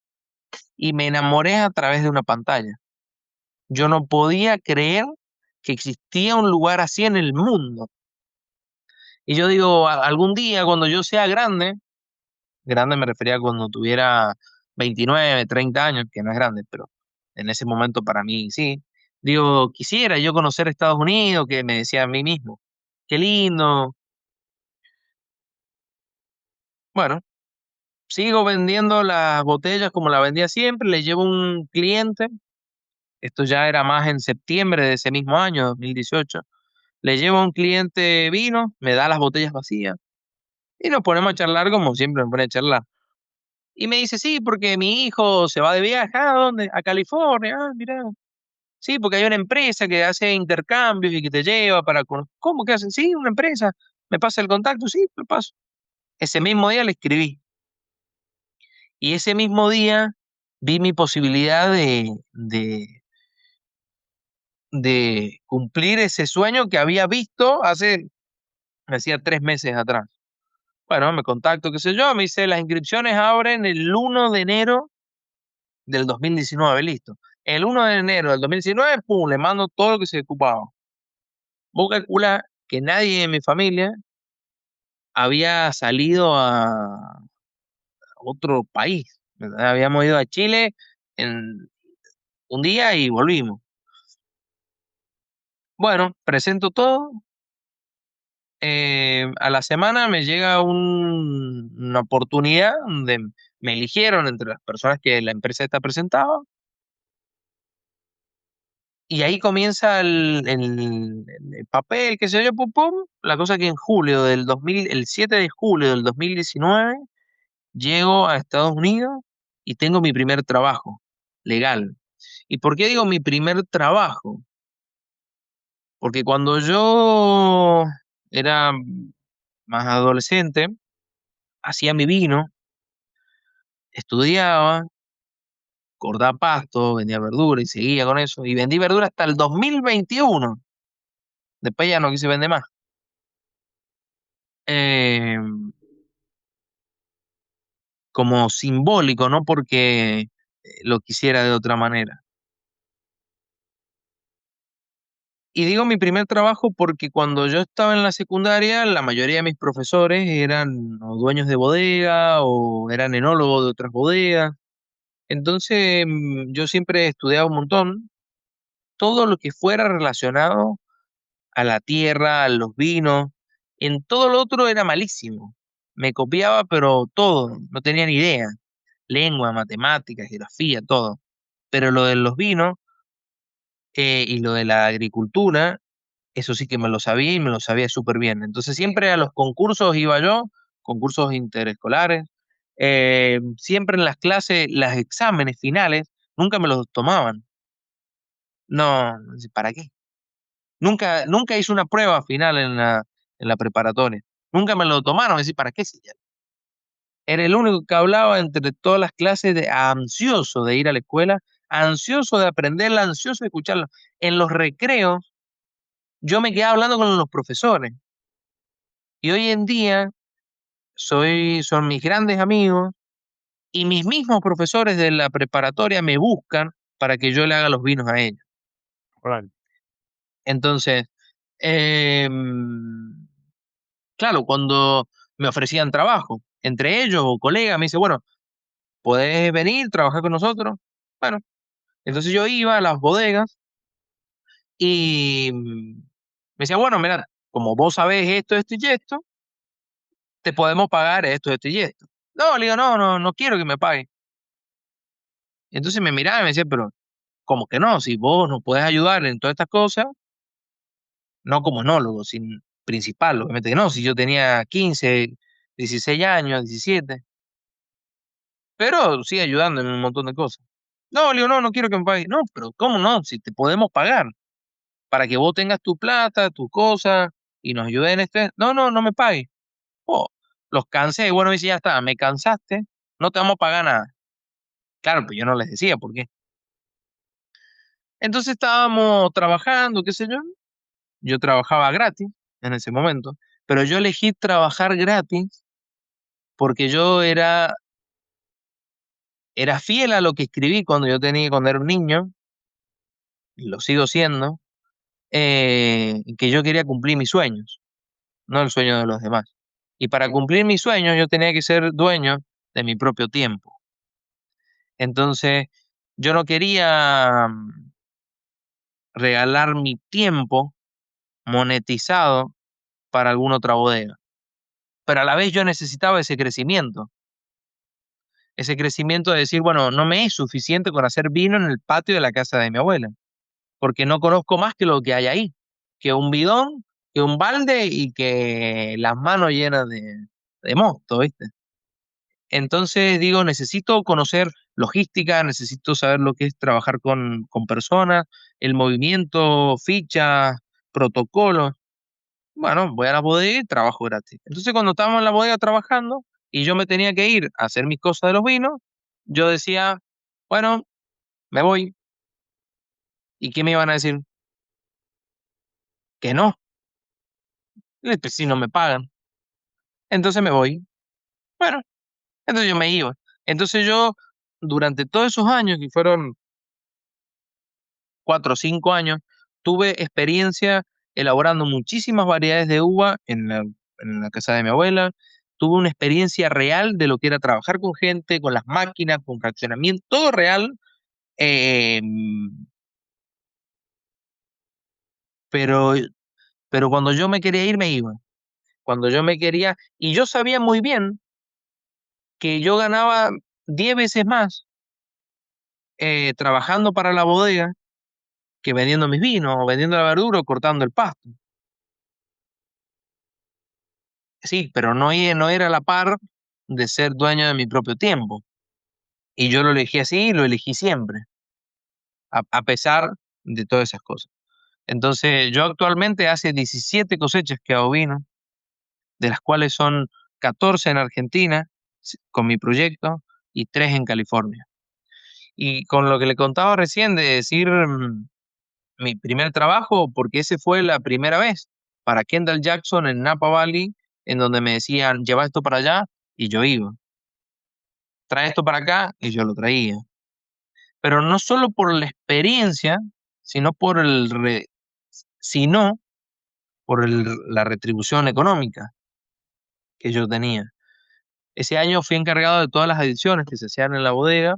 y me enamoré a través de una pantalla. Yo no podía creer que existía un lugar así en el mundo. Y yo digo, algún día cuando yo sea grande, grande me refería a cuando tuviera 29, 30 años, que no es grande, pero en ese momento para mí sí. Digo, quisiera yo conocer Estados Unidos, que me decía a mí mismo, qué lindo. Bueno, sigo vendiendo las botellas como la vendía siempre, le llevo un cliente, esto ya era más en septiembre de ese mismo año, 2018. Le llevo a un cliente vino, me da las botellas vacías y nos ponemos a charlar como siempre me pone a charlar. Y me dice, sí, porque mi hijo se va de viaje. ¿A dónde? A California. Ah, mira. Sí, porque hay una empresa que hace intercambios y que te lleva para... ¿Cómo que hacen? Sí, una empresa. ¿Me pasa el contacto? Sí, lo paso. Ese mismo día le escribí. Y ese mismo día vi mi posibilidad de cumplir ese sueño que había visto me hacía 3 meses atrás. Bueno, me contacto, qué sé yo, me dice, las inscripciones abren el 1 de enero del 2019, listo. El 1 de enero del 2019, pum, le mando todo lo que se ocupaba. Vos calculás que nadie en mi familia había salido a otro país. ¿Verdad? Habíamos ido a Chile en un día y volvimos. Bueno, presento todo. A la semana me llega una oportunidad donde me eligieron entre las personas que la empresa esta presentaba. Y ahí comienza el papel, qué sé yo, pum, pum. La cosa que en el 7 de julio del 2019, llego a Estados Unidos y tengo mi primer trabajo legal. ¿Y por qué digo mi primer trabajo? Porque cuando yo era más adolescente, hacía mi vino, estudiaba, cortaba pasto, vendía verdura y seguía con eso. Y vendí verdura hasta el 2021. Después ya no quise vender más. Eh, Como simbólico, no porque lo quisiera de otra manera. Y digo mi primer trabajo porque cuando yo estaba en la secundaria, la mayoría de mis profesores eran o dueños de bodega o eran enólogos de otras bodegas. Entonces, yo siempre estudiaba un montón, todo lo que fuera relacionado a la tierra, a los vinos. En todo lo otro era malísimo. Me copiaba, pero todo, no tenía ni idea. Lengua, matemáticas, geografía, todo. Pero lo de los vinos y lo de la agricultura, eso sí que me lo sabía y me lo sabía súper bien. Entonces siempre a los concursos iba yo, concursos interescolares. Siempre en las clases, los exámenes finales, nunca me los tomaban. No, ¿para qué? Nunca hice una prueba final en la preparatoria. Nunca me lo tomaron, decir, ¿para qué? Si ya era el único que hablaba entre todas las clases de ansioso de ir a la escuela, ansioso de aprenderla, ansioso de escucharla. En los recreos, yo me quedaba hablando con los profesores. Y hoy en día son mis grandes amigos y mis mismos profesores de la preparatoria me buscan para que yo le haga los vinos a ellos. órale, Entonces, em, claro, cuando me ofrecían trabajo, entre ellos o colegas, me dice, bueno, ¿podés venir, trabajar con nosotros? Bueno, entonces yo iba a las bodegas y me decía, bueno, mira, como vos sabés esto y esto, te podemos pagar esto y esto. No, le digo, no quiero que me pague. Entonces me miraba y me decía, pero ¿cómo que no? Si vos nos podés ayudar en todas estas cosas, no como enólogo, sin principal, obviamente que no, si yo tenía 15, 16 años, 17, pero sí ayudando en un montón de cosas. No, le digo, no quiero que me pague. No, pero ¿cómo no? Si te podemos pagar para que vos tengas tu plata, tus cosas y nos ayudes en este. No me pague. Oh, los cansé. Bueno, dice, ya está, me cansaste, no te vamos a pagar nada. Claro, pues yo no les decía por qué. Entonces estábamos trabajando, qué sé yo. Yo trabajaba gratis en ese momento, pero yo elegí trabajar gratis porque yo era fiel a lo que escribí cuando era un niño, y lo sigo siendo, que yo quería cumplir mis sueños, no el sueño de los demás. Y para cumplir mis sueños yo tenía que ser dueño de mi propio tiempo. Entonces, yo no quería regalar mi tiempo monetizado para alguna otra bodega, pero a la vez yo necesitaba ese crecimiento de decir, bueno, no me es suficiente con hacer vino en el patio de la casa de mi abuela, porque no conozco más que lo que hay ahí, que un bidón, que un balde y que las manos llenas de mosto, ¿viste? Entonces digo, necesito conocer logística, necesito saber lo que es trabajar con personas, el movimiento, fichas, protocolos. Bueno, voy a la bodega y trabajo gratis. Entonces cuando estábamos en la bodega trabajando y yo me tenía que ir a hacer mis cosas de los vinos, yo decía, bueno, me voy. ¿Y qué me iban a decir? Que no, pues si no me pagan. Entonces me voy. Bueno, entonces yo me iba. Entonces yo, durante todos esos años, que fueron 4 o 5 años, tuve experiencia elaborando muchísimas variedades de uva en la casa de mi abuela. Tuve una experiencia real de lo que era trabajar con gente, con las máquinas, con fraccionamiento, todo real. eh, pero, pero cuando yo me quería ir, me iba. Cuando yo me quería, y yo sabía muy bien que yo ganaba 10 veces más trabajando para la bodega que vendiendo mis vinos, o vendiendo la verdura, o cortando el pasto. Sí, pero no era a la par de ser dueño de mi propio tiempo. Y yo lo elegí así y lo elegí siempre, a pesar de todas esas cosas. Entonces, yo actualmente hace 17 cosechas que hago vino, de las cuales son 14 en Argentina, con mi proyecto, y 3 en California. Y con lo que le contaba recién de decir mi primer trabajo, porque ese fue la primera vez para Kendall Jackson en Napa Valley, en donde me decían, lleva esto para allá, y yo iba. Trae esto para acá, y yo lo traía. Pero no solo por la experiencia, sino por sino por la retribución económica que yo tenía. Ese año fui encargado de todas las ediciones que se hacían en la bodega,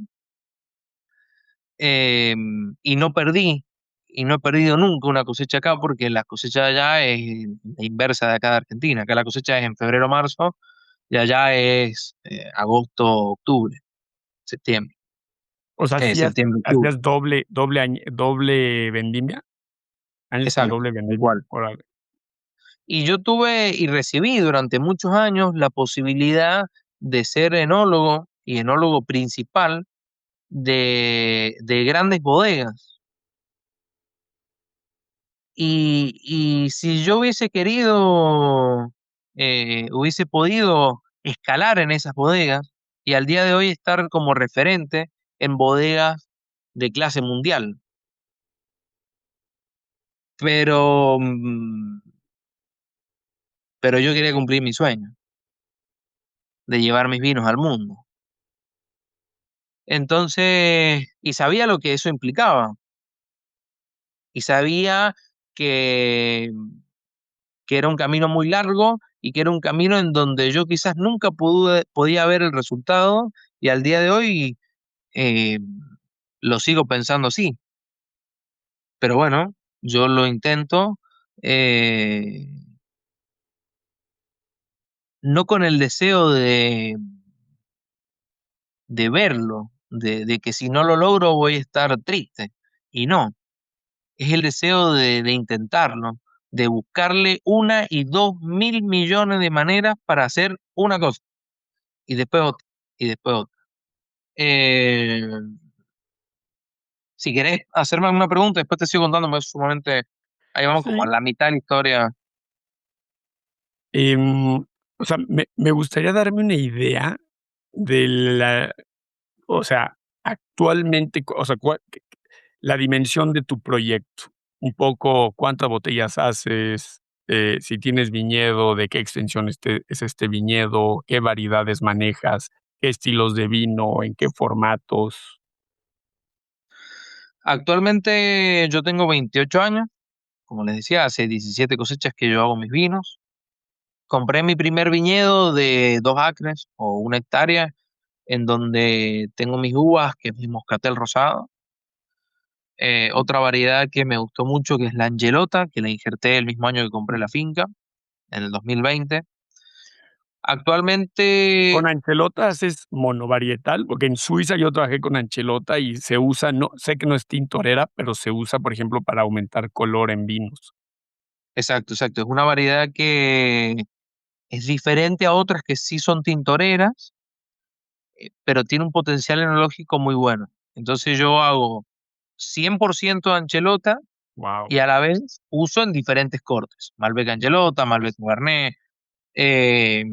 y no perdí. y no he perdido nunca una cosecha acá porque la cosecha de allá es la inversa de acá de Argentina. Acá la cosecha es en febrero, marzo y allá es agosto, octubre, septiembre, O sea, septiembre, octubre. hacías doble vendimia, años con Exacto, doble tal vendimia, cual. órale. Y yo tuve y recibí durante muchos años la posibilidad de ser enólogo y enólogo principal de grandes bodegas. Y si yo hubiese querido, hubiese podido escalar en esas bodegas y al día de hoy estar como referente en bodegas de clase mundial. Pero, pero yo quería cumplir mi sueño de llevar mis vinos al mundo. Entonces, y sabía lo que eso implicaba, y sabía que, que era un camino muy largo y que era un camino en donde yo quizás nunca podía ver el resultado, y al día de hoy eh, lo sigo pensando así. Pero bueno, yo lo intento, eh, no con el deseo de verlo, de que si no lo logro voy a estar triste. Y no, es el deseo de intentarlo, de buscarle una y 2.000 millones de maneras para hacer una cosa, y después otra, y después otra. Eh, si querés hacerme alguna pregunta, después te sigo contando, porque es sumamente, ahí vamos como a Sí, la mitad de la historia. o sea, me gustaría darme una idea de la o sea, actualmente, o sea, la dimensión de tu proyecto, un poco cuántas botellas haces, si tienes viñedo, de qué extensión es este viñedo, qué variedades manejas, qué estilos de vino, en qué formatos. Actualmente yo tengo 28 años, como les decía, hace 17 cosechas que yo hago mis vinos. Compré mi primer viñedo de 2 acres o 1 hectárea, en donde tengo mis uvas, que es mi moscatel rosado. Otra variedad que me gustó mucho, que es la Angelota, que la injerté el mismo año que compré la finca, en el 2020. Actualmente, ¿Con anchelotas es monovarietal? Porque en Suiza yo trabajé con anchelota y se usa, no sé que no es tintorera, pero se usa, por ejemplo, para aumentar color en vinos. exacto, exacto, es una variedad que es diferente a otras que sí son tintoreras, pero tiene un potencial enológico muy bueno. Entonces yo hago 100% Anchelota Wow, y a la vez uso en diferentes cortes. Malbec Anchelota, Malbec Cabernet, eh,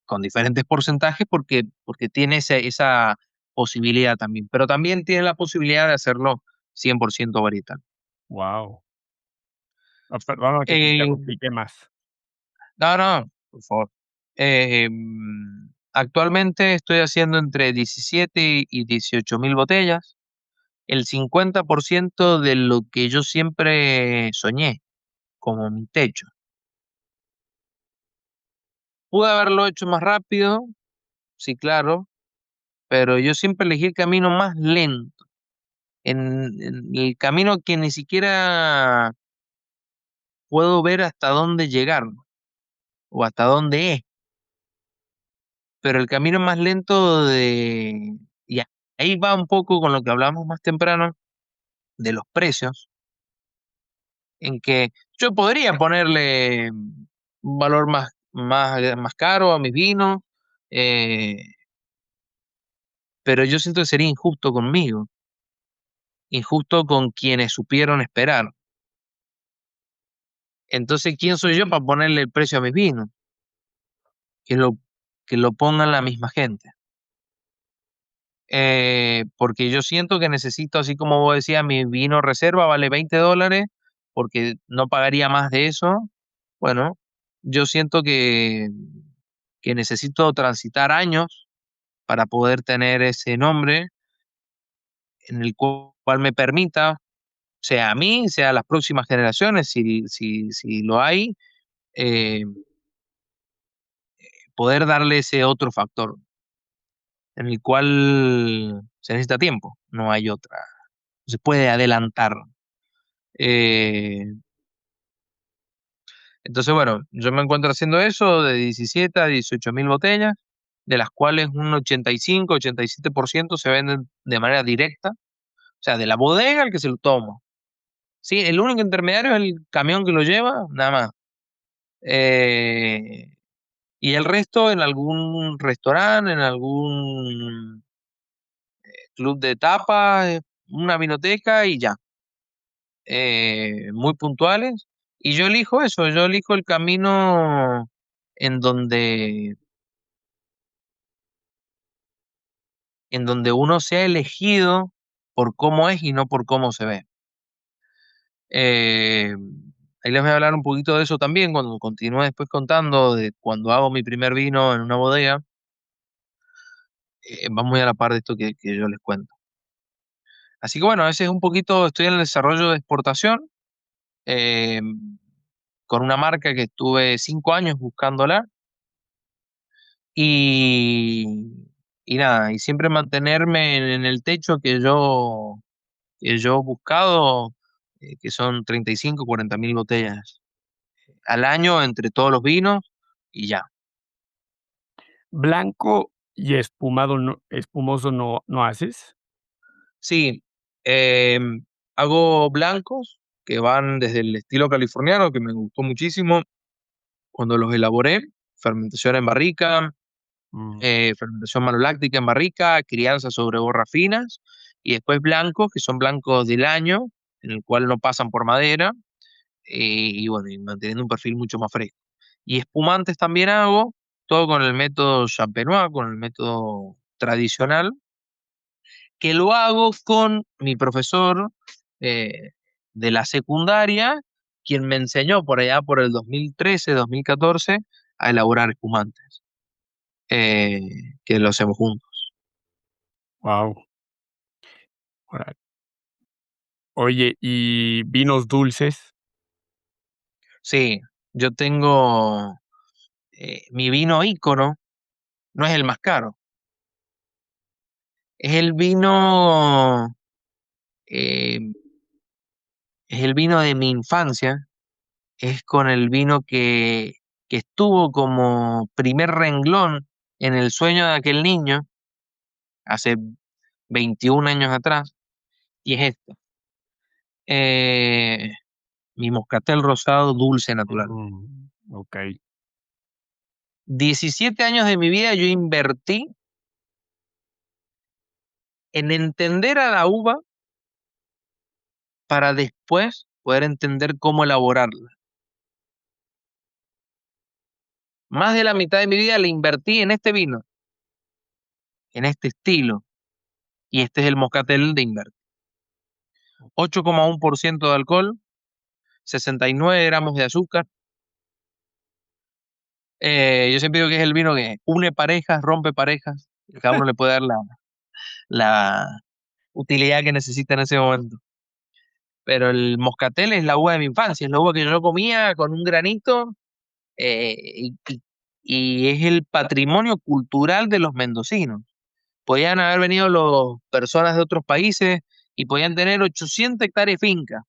con diferentes porcentajes porque tiene esa posibilidad también. Pero también tiene la posibilidad de hacerlo 100% varietal. wow. Ah, perdona que te Eh, interrumpí, ¿qué más? no, no, por favor. Actualmente estoy haciendo entre 17 y 18.000 botellas, el 50% de lo que yo siempre soñé como mi techo. Pude haberlo hecho más rápido, sí, claro, pero yo siempre elegí el camino más lento, en el camino que ni siquiera puedo ver hasta dónde llegar o hasta dónde es, pero el camino más lento y ahí va un poco con lo que hablamos más temprano de los precios, en que yo podría ponerle un valor más caro a mis vinos, eh, pero yo siento que sería injusto conmigo, injusto con quienes supieron esperar. Entonces, ¿quién soy yo para ponerle el precio a mis vinos? Que lo, que lo pongan la misma gente. Porque yo siento que necesito, así como vos decías, mi vino reserva vale $20, porque no pagaría más de eso. Bueno, yo siento que necesito transitar años para poder tener ese nombre en el cual me permita, sea a mí, sea a las próximas generaciones, si lo hay, eh, poder darle ese otro factor en el cual se necesita tiempo, no hay otra. entonces puede adelantar. Eh, entonces, bueno, yo me encuentro haciendo eso de 17 a 18.000 botellas, de las cuales un 85-87% se venden de manera directa, o sea, de la bodega al que se lo toma. Sí, el único intermediario es el camión que lo lleva, nada más. Eh, y el resto en algún restaurante, en algún club de tapas, una vinoteca y ya. Muy puntuales. Y yo elijo eso, yo elijo el camino en donde, en donde uno sea elegido por cómo es y no por cómo se ve. Eh, Ahí les voy a hablar un poquito de eso también cuando continúe después contando de cuando hago mi primer vino en una bodega. Va muy a la par de esto que yo les cuento. Así que bueno, ese es un poquito, estoy en el desarrollo de exportación, eh, con una marca que estuve 5 años buscándola y, y nada, y siempre mantenerme en el techo que yo he buscado, que son 35-40 mil botellas al año entre todos los vinos y ya. ¿Blanco y espumado no espumoso no haces? Sí, hago blancos que van desde el estilo californiano, que me gustó muchísimo cuando los elaboré, fermentación en barrica, Mm, fermentación maloláctica en barrica, crianza sobre borras finas, y después blancos, que son blancos del año, en el cual no pasan por madera, y bueno, y manteniendo un perfil mucho más fresco. Y espumantes también hago, todo con el método champenois, con el método tradicional, que lo hago con mi profesor eh, de la secundaria, quien me enseñó por allá por el 2013-2014 a elaborar espumantes, eh, que lo hacemos juntos. guau, órale. Oye, ¿y vinos dulces? Sí, yo tengo mi vino ícono, no es el más caro, es el vino, eh, es el vino de mi infancia, es con el vino que estuvo como primer renglón en el sueño de aquel niño hace 21 años atrás, y es esto, eh, mi moscatel rosado dulce natural. Okey. 17 años de mi vida yo invertí en entender a la uva para después poder entender cómo elaborarla. Más de la mitad de mi vida la invertí en este vino, en este estilo, y este es el moscatel de Inver. 8,1% de alcohol, 69 gramos de azúcar. Yo siempre digo que es el vino que une parejas, rompe parejas, cada uno le puede dar la utilidad que necesita en ese momento. Pero el moscatel es la uva de mi infancia, es la uva que yo comía con un granito, eh, y, y- y es el patrimonio cultural de los mendocinos. Podían haber venido los personas de otros países y podían tener 800 hectáreas de finca,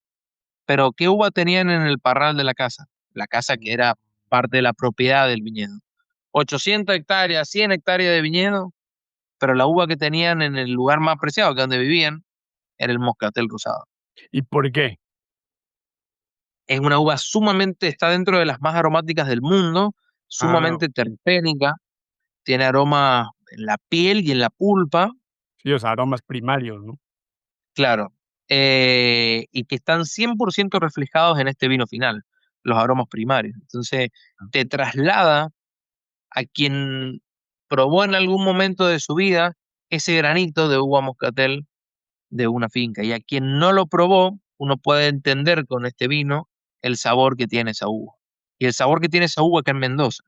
pero ¿qué uva tenían en el parral de la casa? La casa que era parte de la propiedad del viñedo. 800 hectáreas, 100 hectáreas de viñedo, pero la uva que tenían en el lugar más preciado, que es donde vivían, era el moscatel rosado. ¿Y por qué? Es una uva sumamente, está dentro de las más aromáticas del mundo, Ah, sumamente terpénica, tiene aroma en la piel y en la pulpa, sí, o sea, aromas primarios, ¿no? claro, y que están 100% reflejados en este vino final, los aromas primarios. Entonces, te traslada a quien probó en algún momento de su vida ese granito de uva moscatel de una finca. Y a quien no lo probó, uno puede entender con este vino el sabor que tiene esa uva. Y el sabor que tiene esa uva acá en Mendoza,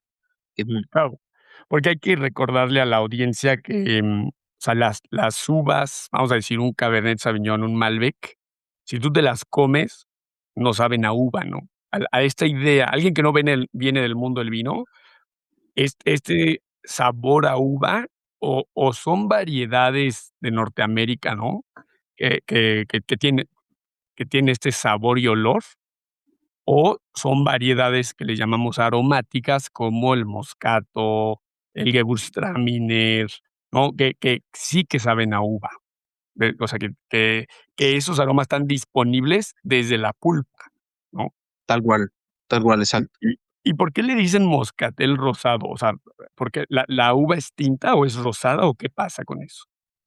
que es único. Claro, porque hay que recordarle a la audiencia que, o sea, las uvas, vamos a decir, un Cabernet Sauvignon, un Malbec, si tú te las comes, no saben a uva, ¿no? A esta idea, alguien que no viene del mundo del vino, este sabor a uva o son variedades de Norteamérica, ¿no? que tiene este sabor y olor, o son variedades que le llamamos aromáticas, como el moscato, el gewürztraminer, ¿no? Que sí que saben a uva. O sea, que esos aromas están disponibles desde la pulpa, ¿no? tal cual, ¿Y exacto. y y por qué le dicen moscatel rosado? O sea, ¿porque la uva es tinta o es rosada o qué pasa con eso?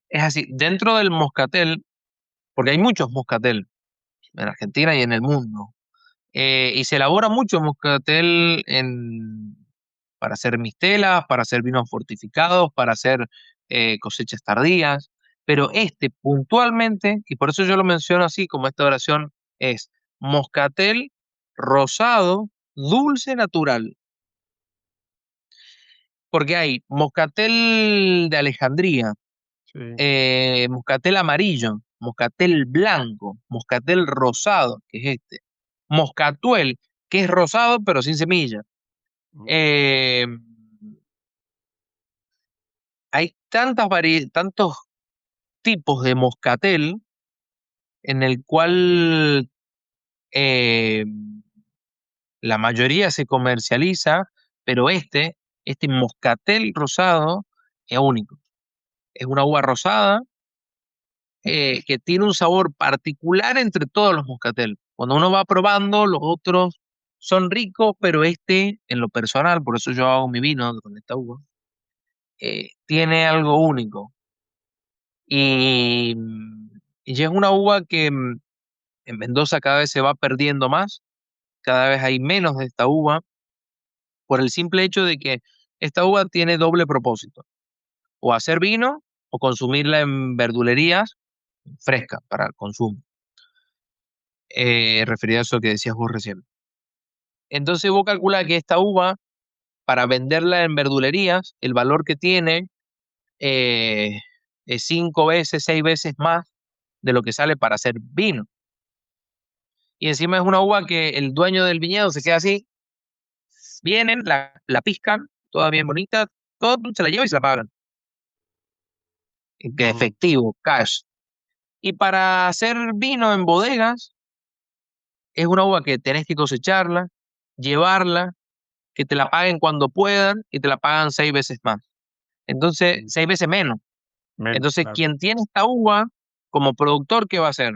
Es así, dentro del moscatel, porque hay muchos moscatel en Argentina y en el mundo, y se elabora mucho moscatel para hacer mistelas, para hacer vinos fortificados, para hacer cosechas tardías, pero este puntualmente, y por eso yo lo menciono así como esta oración, es moscatel rosado, dulce natural, porque hay moscatel de Alejandría, Sí. moscatel amarillo, moscatel blanco, moscatel rosado, que es este, moscatuel, que es rosado pero sin semilla. Mm, Eh, Hay tantos tipos de moscatel en el cual eh, la mayoría se comercializa, pero este moscatel rosado es único. Es una uva rosada que tiene un sabor particular entre todos los moscatel. Cuando uno va probando, los otros son ricos, pero este, en lo personal, por eso yo hago mi vino con esta uva, tiene algo único. Y, y es una uva que en Mendoza cada vez se va perdiendo más, cada vez hay menos de esta uva, por el simple hecho de que esta uva tiene doble propósito, o hacer vino o consumirla en verdulerías fresca para el consumo, referido a eso que decías vos recién. Entonces vos calculás que esta uva, para venderla en verdulerías, el valor que tiene eh, es 5 veces, 6 veces más de lo que sale para hacer vino. Y encima es una uva que el dueño del viñedo se queda así, vienen, la piscan, toda bien bonita, todo se la lleva y se la pagan. Que ujú, efectivo, cash. Y para hacer vino en bodegas, es una uva que tenés que cosecharla, llevarla, que te la paguen cuando puedan y te la pagan 6 veces más. Entonces, mm, 6 veces menos. menos, Entonces, claro. quien tiene esta uva como productor, ¿qué va a hacer?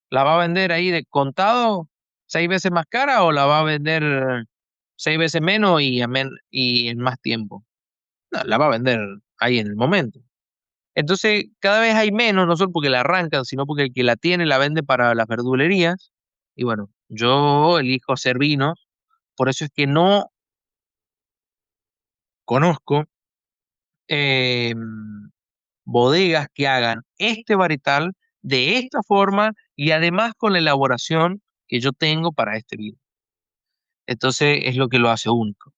¿La va a vender ahí de contado 6 veces más cara o la va a vender 6 veces menos y en más tiempo? No, la va a vender ahí en el momento. Entonces, cada vez hay menos, no solo porque la arrancan, sino porque el que la tiene la vende para las verdulerías. Y bueno, yo elijo hacer vino, por eso es que no conozco eh, bodegas que hagan este varietal de esta forma y además con la elaboración que yo tengo para este vino. Entonces es lo que lo hace único.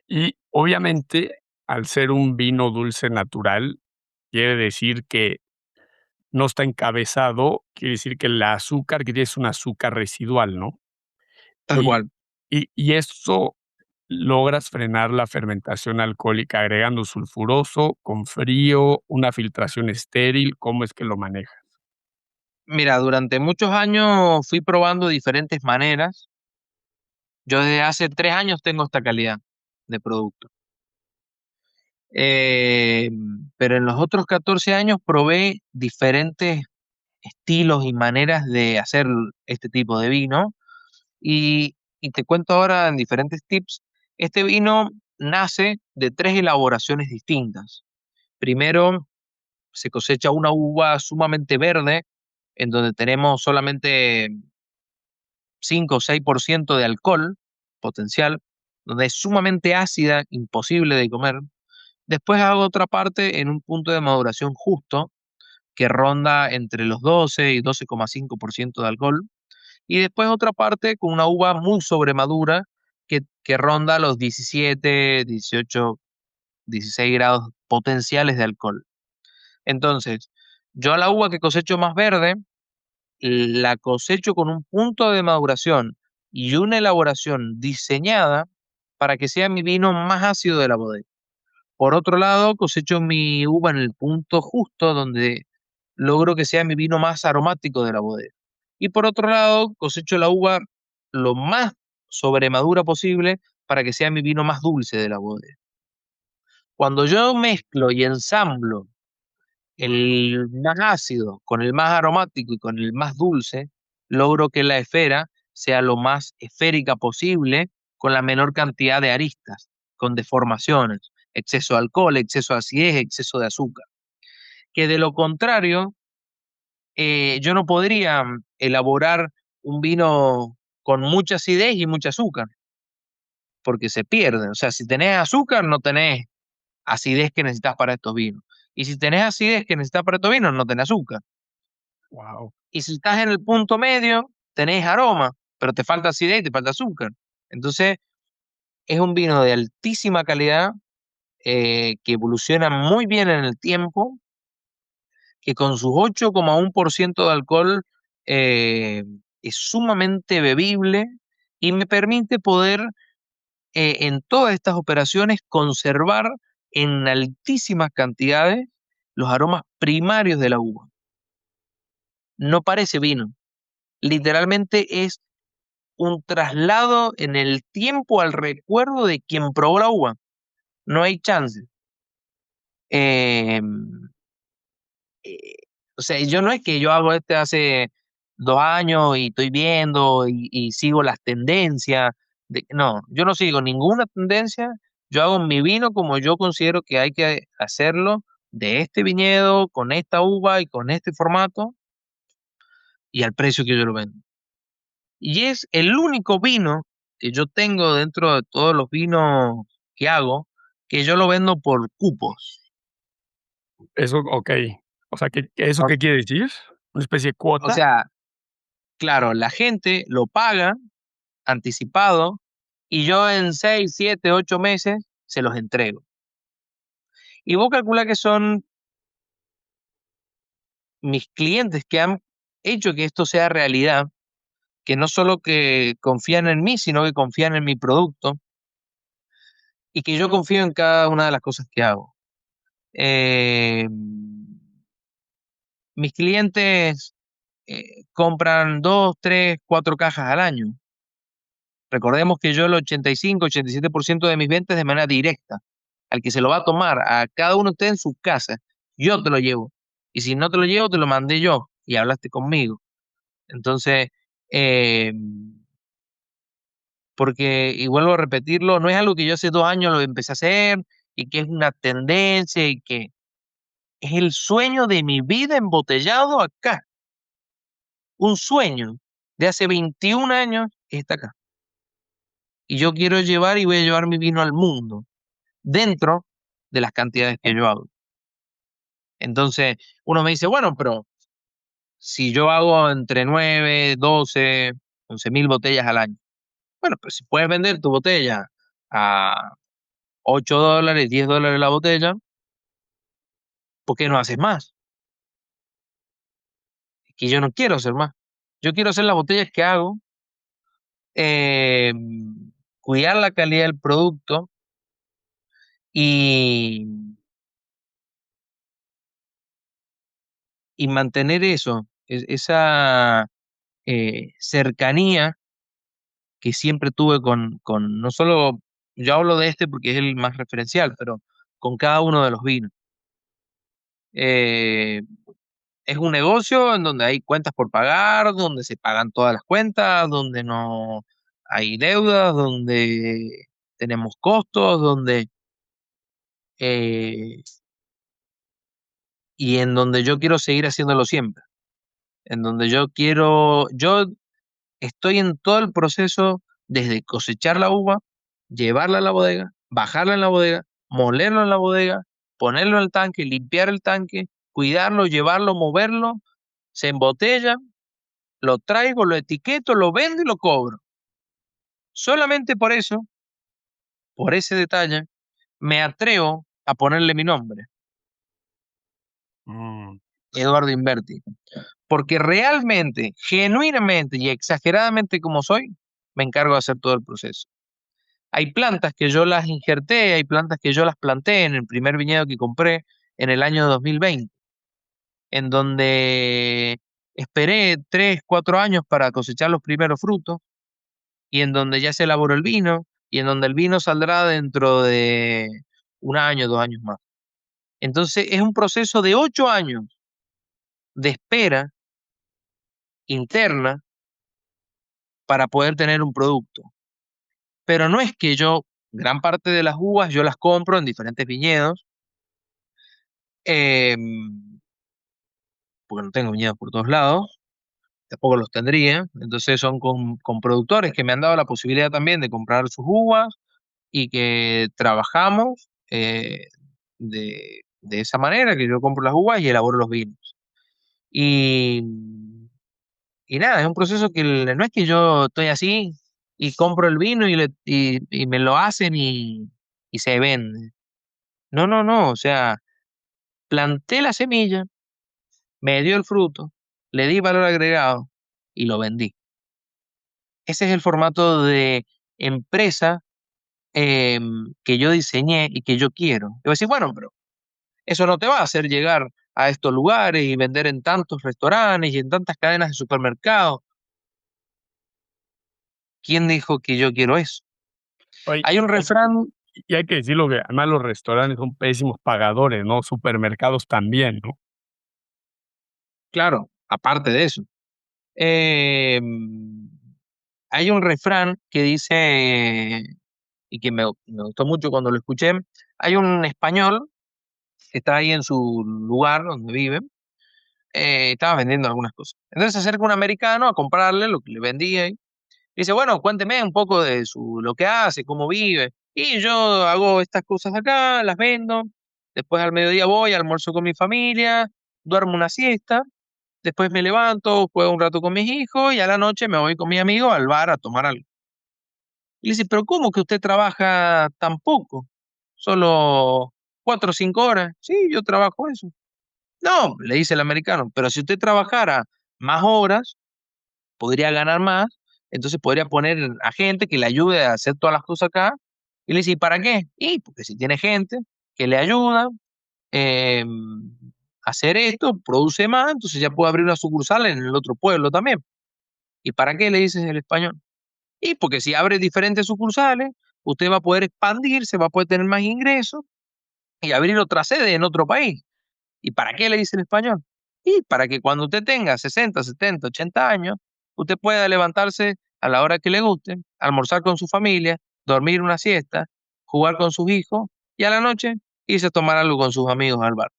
Y obviamente, al ser un vino dulce natural, quiere decir que no está encabezado, quiere decir que el azúcar que tiene es un azúcar residual, ¿no? Tal Y cual. y eso logras frenar la fermentación alcohólica agregando sulfuroso, con frío, una filtración estéril, ¿cómo es que lo manejas? Mira, durante muchos años fui probando diferentes maneras. Yo desde hace 3 años tengo esta calidad de producto. Eh, pero en los otros 14 años probé diferentes estilos y maneras de hacer este tipo de vino. Y te cuento ahora en diferentes tips. Este vino nace de 3 elaboraciones distintas. Primero, se cosecha una uva sumamente verde, en donde tenemos solamente 5 o 6% de alcohol potencial, donde es sumamente ácida, imposible de comer. Después hago otra parte en un punto de maduración justo, que ronda entre los 12 y 12,5% de alcohol. Y después otra parte con una uva muy sobremadura que ronda los 17, 18, 16 grados potenciales de alcohol. Entonces, yo a la uva que cosecho más verde, la cosecho con un punto de maduración y una elaboración diseñada para que sea mi vino más ácido de la bodega. Por otro lado, cosecho mi uva en el punto justo donde logro que sea mi vino más aromático de la bodega. Y por otro lado, cosecho la uva lo más sobremadura posible para que sea mi vino más dulce de la bodega. Cuando yo mezclo y ensamblo el más ácido con el más aromático y con el más dulce, logro que la esfera sea lo más esférica posible, con la menor cantidad de aristas, con deformaciones, exceso de alcohol, exceso de acidez, exceso de azúcar. Que de lo contrario, yo no podría elaborar un vino con mucha acidez y mucha azúcar, porque se pierde. O sea, si tenés azúcar, no tenés acidez que necesitas para estos vinos. Y si tenés acidez que necesitas para estos vinos, no tenés azúcar. Wow. Y si estás en el punto medio, tenés aroma, pero te falta acidez y te falta azúcar. Entonces, es un vino de altísima calidad, que evoluciona muy bien en el tiempo, que con sus 8,1% de alcohol eh, es sumamente bebible y me permite poder, en todas estas operaciones, conservar en altísimas cantidades los aromas primarios de la uva. No parece vino, literalmente es un traslado en el tiempo al recuerdo de quien probó la uva. No hay chance. Eh, eh, o sea, yo no es que yo hago este hace 2 años y estoy viendo y sigo las tendencias. No, yo no sigo ninguna tendencia. Yo hago mi vino como yo considero que hay que hacerlo, de este viñedo, con esta uva y con este formato y al precio que yo lo vendo. Y es el único vino que yo tengo dentro de todos los vinos que hago, que yo lo vendo por cupos. Eso, okey. O sea, ¿eso O, qué quiere decir? ¿Una especie de o cuota? sea, claro, la gente lo paga anticipado y yo en 6, 7, 8 meses se los entrego. Y vos calculás que son mis clientes que han hecho que esto sea realidad, que no solo que confían en mí, sino que confían en mi producto y que yo confío en cada una de las cosas que hago. Eh, Mis clientes compran 2, 3, 4 cajas al año. Recordemos que yo el 85, 87% de mis ventas de manera directa. Al que se lo va a tomar, a cada uno de ustedes en su casa, yo te lo llevo. Y si no te lo llevo, te lo mandé yo y hablaste conmigo. Entonces, eh, porque, y vuelvo a repetirlo, no es algo que yo hace 2 años lo empecé a hacer y que es una tendencia y que es el sueño de mi vida embotellado acá. Un sueño de hace 21 años que está acá. Y yo quiero llevar y voy a llevar mi vino al mundo, dentro de las cantidades que yo hago. Entonces, uno me dice, bueno, pero si yo hago entre 9, 12, 11 mil botellas al año. Bueno, pues si puedes vender tu botella a $8, $10 la botella, ¿por qué no haces más? Es que yo no quiero hacer más. Yo quiero hacer las botellas que hago, eh, cuidar la calidad del producto y, y mantener eso, esa cercanía que siempre tuve con, no solo, yo hablo de este porque es el más referencial, pero con cada uno de los vinos. Eh, es un negocio en donde hay cuentas por pagar, donde se pagan todas las cuentas, donde no hay deudas, donde tenemos costos, eh, y en donde yo quiero seguir haciéndolo siempre, en donde yo estoy en todo el proceso desde cosechar la uva, llevarla a la bodega, bajarla en la bodega, molerlo en la bodega, ponerlo en el tanque, limpiar el tanque, cuidarlo, llevarlo, moverlo, se embotella, lo traigo, lo etiqueto, lo vendo y lo cobro. Solamente por eso, por ese detalle, me atrevo a ponerle mi nombre, Mm. Eduardo Inverti, porque realmente, genuinamente y exageradamente como soy, me encargo de hacer todo el proceso. Hay plantas que yo las injerté, hay plantas que yo las planté en el primer viñedo que compré en el año 2020. en donde esperé 3, 4 años para cosechar los primeros frutos y en donde ya se elaboró el vino y en donde el vino saldrá dentro de 1 año, 2 años más. Entonces es un proceso de 8 años de espera interna para poder tener un producto. Pero no es que gran parte de las uvas yo las compro en diferentes viñedos, em, porque no tengo viñedos por todos lados, tampoco los tendría. Entonces son con productores que me han dado la posibilidad también de comprar sus uvas y que trabajamos de esa manera, que yo compro las uvas y elaboro los vinos. Y, y nada, es un proceso que no es que yo estoy así y compro el vino y me lo hacen y se vende. No, no, no, o sea, planté la semilla, me dio el fruto, le di valor agregado y lo vendí. Ese es el formato de empresa que yo diseñé y que yo quiero. Y voy a decir, bueno, pero eso no te va a hacer llegar a estos lugares y vender en tantos restaurantes y en tantas cadenas de supermercados. ¿Quién dijo que yo quiero eso? Oye, Hay un refrán, y hay que decirlo que además los restaurantes son pésimos pagadores, ¿no? Supermercados también, ¿no? claro, aparte de eso, em, hay un refrán que dice, y que me gustó mucho cuando lo escuché, hay un español que está ahí en su lugar donde vive, estaba vendiendo algunas cosas. Entonces se acerca un americano a comprarle lo que le vendía y dice, bueno, cuénteme un poco de lo que hace, cómo vive. Y yo hago estas cosas acá, las vendo, después al mediodía voy, almuerzo con mi familia, duermo una siesta, después me levanto, juego un rato con mis hijos y a la noche me voy con mi amigo al bar a tomar algo. Y le dice, pero ¿cómo que usted trabaja tan poco? Solo 4 o 5 horas. Sí, yo trabajo eso. No, le dice el americano, pero si usted trabajara más horas, podría ganar más, entonces podría poner a gente que le ayude a hacer todas las cosas acá. Y le dice, ¿y para qué? Y porque si tiene gente que le ayuda eh, a hacer esto, produce más, entonces ya puede abrir una sucursal en el otro pueblo también. ¿Y para qué le dices el español? Y porque si abre diferentes sucursales, usted va a poder expandirse, va a poder tener más ingresos y abrir otra sede en otro país. ¿Y para qué le dice el español? Y para que cuando usted tenga 60, 70, 80 años, usted pueda levantarse a la hora que le guste, almorzar con su familia, dormir una siesta, jugar con sus hijos y a la noche irse a tomar algo con sus amigos al bar.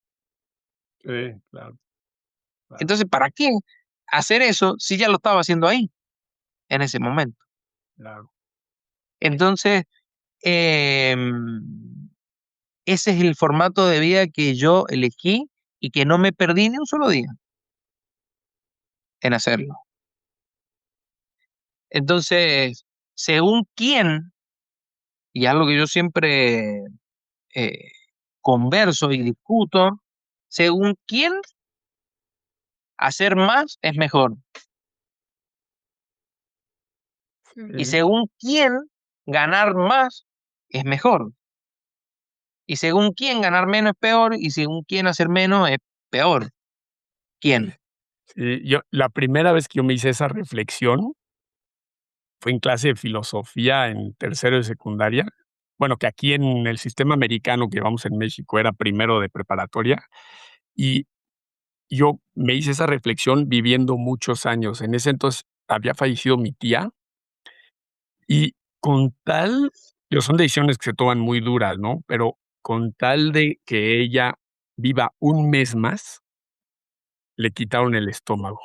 Sí, claro, claro, Entonces, ¿para qué hacer eso si ya lo estaba haciendo ahí, en ese momento? claro. Entonces, em, ese es el formato de vida que yo elegí y que no me perdí ni un solo día en hacerlo. Entonces, según quién, y algo que yo siempre eh, converso y discuto, según quién hacer más es mejor y Sí, según quién ganar más es mejor y según quién ganar menos es peor y según quién hacer menos es peor. sí, ¿Quién? sí, yo la primera vez que yo me hice esa reflexión fue en clase de filosofía en tercero de secundaria. Bueno, que aquí en el sistema americano que llevamos en México era primero de preparatoria, y yo me hice esa reflexión viviendo muchos años. En ese entonces había fallecido mi tía y con tal son decisiones que se toman muy duras, ¿no? Pero con tal de que ella viva un mes más, le quitaron el estómago.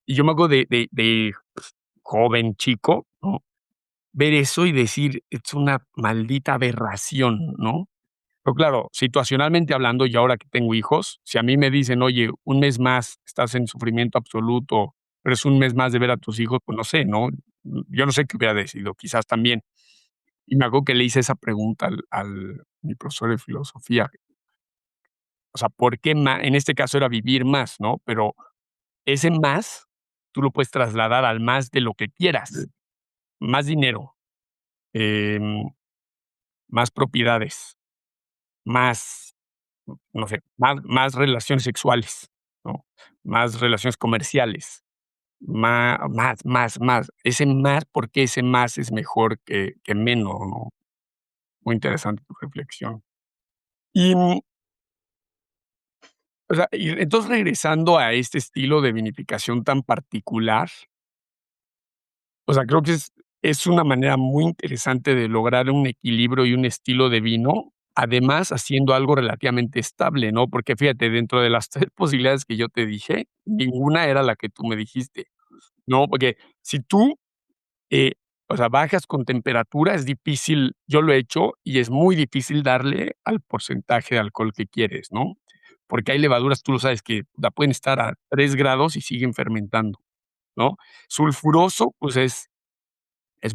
Y yo me acuerdo de joven, chico, ¿no? Ver eso y decir: "Es una maldita aberración", ¿no? Pero claro, situacionalmente hablando, y ahora que tengo hijos, si a mí me dicen: "Oye, un mes más estás en sufrimiento absoluto, pero es un mes más de ver a tus hijos", pues no sé, ¿no? Yo no sé qué hubiera decidido, quizás también. Y me acuerdo que le hice esa pregunta al mi profesor de filosofía, o sea, ¿por qué en este caso era vivir más, ¿no? Pero ese más, tú lo puedes trasladar al más de lo que quieras, más dinero, em, más propiedades, más. no sé, más relaciones sexuales, ¿no? Más relaciones comerciales, más. Ese más, ¿por qué ese más es mejor que menos, no? Muy interesante tu reflexión. Y, o sea, y entonces regresando a este estilo de vinificación tan particular, o sea, creo que es una manera muy interesante de lograr un equilibrio y un estilo de vino, además haciendo algo relativamente estable, ¿no? Porque fíjate, dentro de las 3 posibilidades que yo te dije, ninguna era la que tú me dijiste, ¿no? Porque si tú, eh, o sea, bajas con temperatura, es difícil, yo lo he hecho y es muy difícil darle al porcentaje de alcohol que quieres, ¿no? Porque hay levaduras, tú lo sabes, que la pueden estar a 3 grados y siguen fermentando, ¿no? Sulfuroso, pues es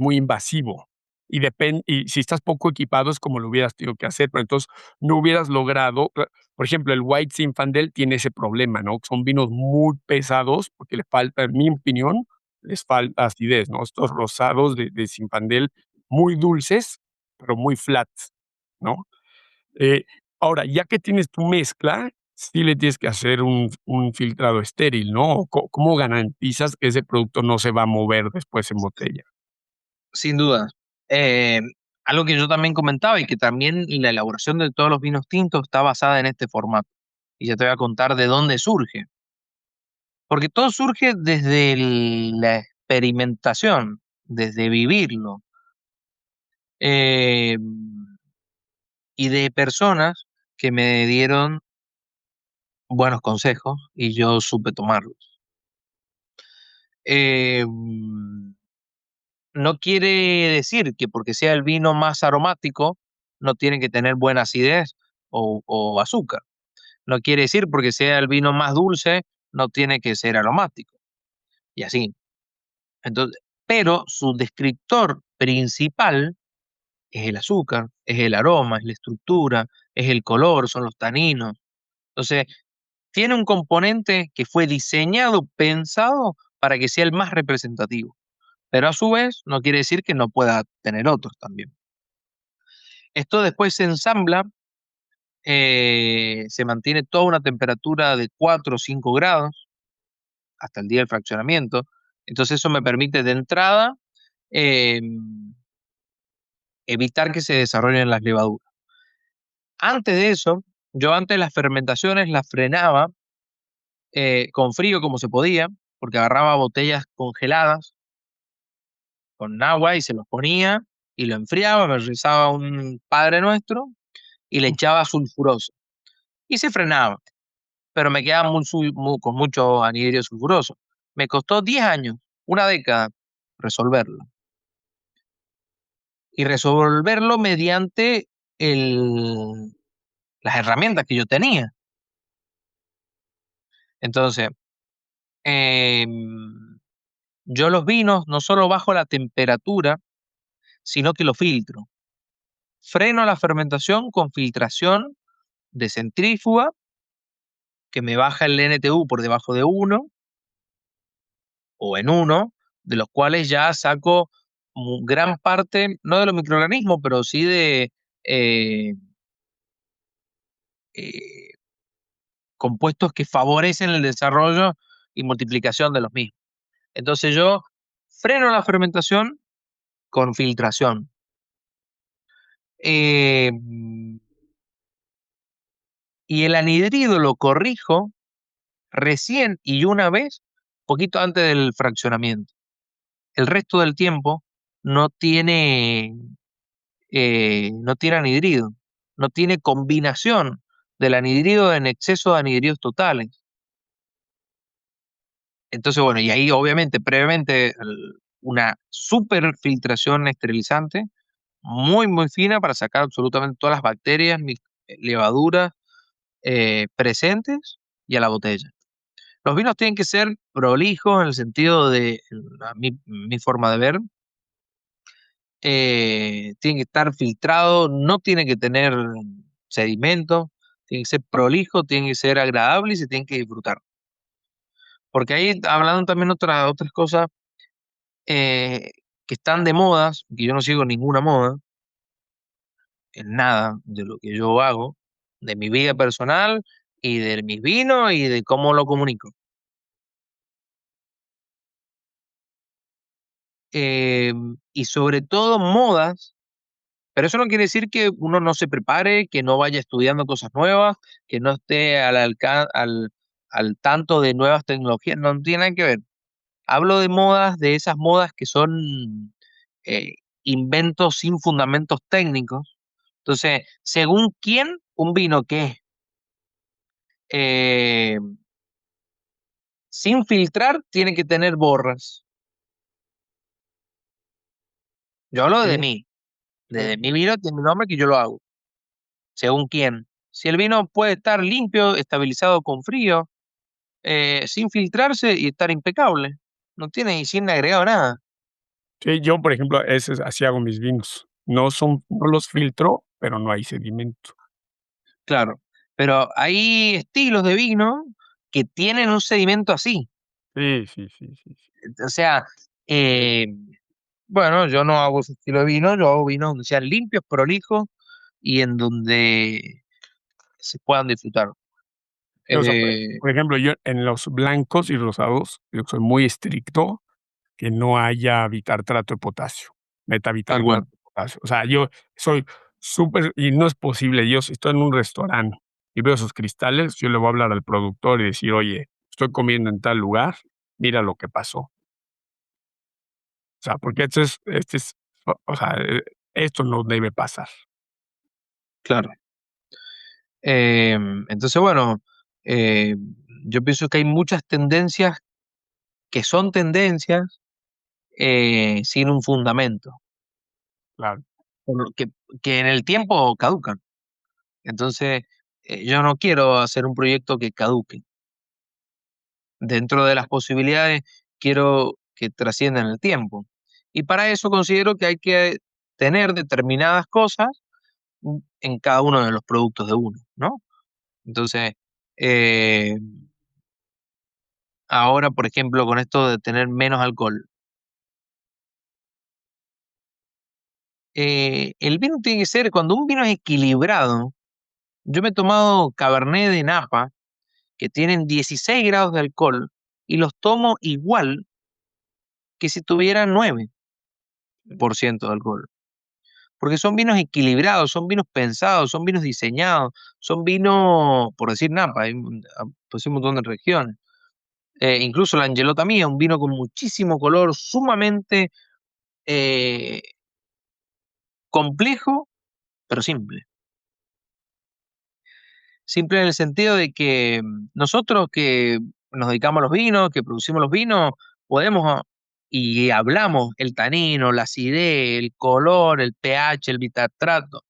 muy invasivo y si estás poco equipado es como lo hubieras tenido que hacer, pero entonces no hubieras logrado, por ejemplo, el White Zinfandel tiene ese problema, ¿no? Son vinos muy pesados porque le falta, en mi opinión, les falta acidez, ¿no? Estos rosados de Zinfandel muy dulces, pero muy flats, ¿no? Eh, ahora, ya que tienes tu mezcla, sí le tienes que hacer un filtrado estéril, ¿no? ¿Cómo garantizas que ese producto no se va a mover después en botella? Sin duda. Eh, Algo que yo también comentaba y que también la elaboración de todos los vinos tintos está basada en este formato. Y ya te voy a contar de dónde surge. Porque todo surge desde la experimentación, desde vivirlo, eh, y de personas que me dieron buenos consejos y yo supe tomarlos. No quiere decir que porque sea el vino más aromático, no tiene que tener buena acidez o azúcar. No quiere decir porque sea el vino más dulce, no tiene que ser aromático. Y así. Entonces, pero su descriptor principal es el azúcar, es el aroma, es la estructura, es el color, son los taninos. Entonces, tiene un componente que fue diseñado, pensado para que sea el más representativo. Pero a su vez no quiere decir que no pueda tener otros también. Esto después se ensambla, se mantiene toda una temperatura de 4 o 5 grados hasta el día del fraccionamiento. Entonces eso me permite de entrada eh, evitar que se desarrollen las levaduras. Antes de eso, yo antes las fermentaciones las frenaba con frío como se podía, porque agarraba botellas congeladas con agua y se los ponía y lo enfriaba, me rezaba un Padre Nuestro y le echaba sulfuroso y se frenaba, pero me quedaba con mucho anhidrio sulfuroso. Me costó 10 años, una década, resolverlo. Y resolverlo mediante el, las herramientas que yo tenía. Entonces, em, yo los vinos no solo bajo la temperatura, sino que los filtro. Freno la fermentación con filtración de centrífuga, que me baja el NTU por debajo de uno o en uno, de los cuales ya saco gran parte, no de los microorganismos, pero sí de eh, eh, compuestos que favorecen el desarrollo y multiplicación de los mismos. Entonces yo freno la fermentación con filtración. Eh, y el anhidrido lo corrijo recién y una vez, poquito antes del fraccionamiento. El resto del tiempo no tiene no tiene anhidrido, no tiene combinación del anhidrido en exceso de anhidridos totales. Entonces, bueno, y ahí obviamente previamente una super filtración esterilizante, muy, muy fina para sacar absolutamente todas las bacterias, levaduras presentes y a la botella. Los vinos tienen que ser prolijos en el sentido de, mi forma de ver, tiene que estar filtrado, no tiene que tener sedimento, tiene que ser prolijo, tiene que ser agradable y se tiene que disfrutar. Porque ahí, hablando también otras cosas eh, que están de modas, que yo no sigo ninguna moda, en nada de lo que yo hago, de mi vida personal y de mis vinos y de cómo lo comunico. Y sobre todo modas, pero eso no quiere decir que uno no se prepare, que no vaya estudiando cosas nuevas, que no esté al tanto de nuevas tecnologías, no tiene nada que ver. Hablo de modas, de esas modas que son eh, inventos sin fundamentos técnicos. Entonces, según quién, un vino que es eh, sin filtrar tiene que tener borras. Yo hablo de Sí, mí, de sí. mi vino, de mi nombre que yo lo hago. Según quién. Si el vino puede estar limpio, estabilizado con frío, sin filtrarse y estar impecable. No tiene y sin agregado nada. Sí, yo, por ejemplo, ese es así hago mis vinos. No los filtro, pero no hay sedimento. Claro. Pero hay estilos de vino que tienen un sedimento así. Sí, sí, sí, sí, sí. O sea, eh, bueno, yo no hago ese estilo de vino, yo hago vinos donde sean limpios, prolijos y en donde se puedan disfrutar. O sea, Eh, por ejemplo, yo en los blancos y rosados, yo soy muy estricto que no haya bitartrato de potasio, Tal metabitartrato cual, de potasio. O sea, yo soy súper y no es posible. Yo si estoy en un restaurante y veo esos cristales, yo le voy a hablar al productor y decir: "Oye, estoy comiendo en tal lugar, mira lo que pasó". O sea, porque o sea, esto no debe pasar. claro. Entonces, bueno, eh, yo pienso que hay muchas tendencias que son tendencias sin un fundamento, Claro, por lo que en el tiempo caducan. Entonces, yo no quiero hacer un proyecto que caduque. Dentro de las posibilidades, quiero que trasciendan el tiempo. Y para eso considero que hay que tener determinadas cosas en cada uno de los productos de uno, ¿no? Entonces, eh, ahora, por ejemplo, con esto de tener menos alcohol, el vino tiene que ser, cuando un vino es equilibrado, yo me he tomado Cabernet de Napa, que tienen 16 grados de alcohol, y los tomo igual que si tuvieran 9% de alcohol. Porque son vinos equilibrados, son vinos pensados, son vinos diseñados, son vinos, por decir Napa, pues un montón de regiones. Incluso la Angelota Mía, un vino con muchísimo color, sumamente eh, complejo, pero simple. Simple en el sentido de que nosotros que nos dedicamos a los vinos, que producimos los vinos, podemos y hablamos el tanino, la acidez, el color, el pH, el bitartrato,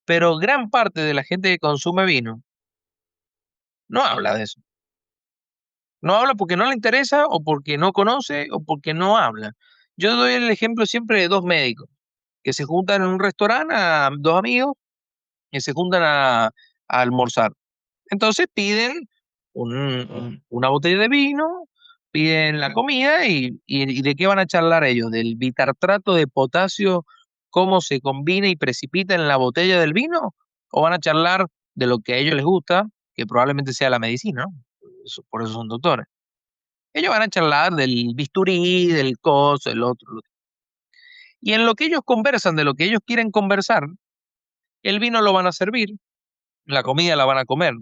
pero gran parte de la gente que consume vino no habla de eso. No habla porque no le interesa o porque no conoce o porque no habla. Yo doy el ejemplo siempre de dos médicos que se juntan en un restaurante, a dos amigos, que se juntan a almorzar. Entonces piden una botella de vino, piden la comida y ¿de qué van a charlar ellos? ¿Del bitartrato de potasio, cómo se combina y precipita en la botella del vino? ¿O van a charlar de lo que a ellos les gusta, que probablemente sea la medicina, ¿no? Por eso son doctores. Ellos van a charlar del bisturí, del coso, el otro. Y en lo que ellos conversan, de lo que ellos quieren conversar, el vino lo van a servir, la comida la van a comer.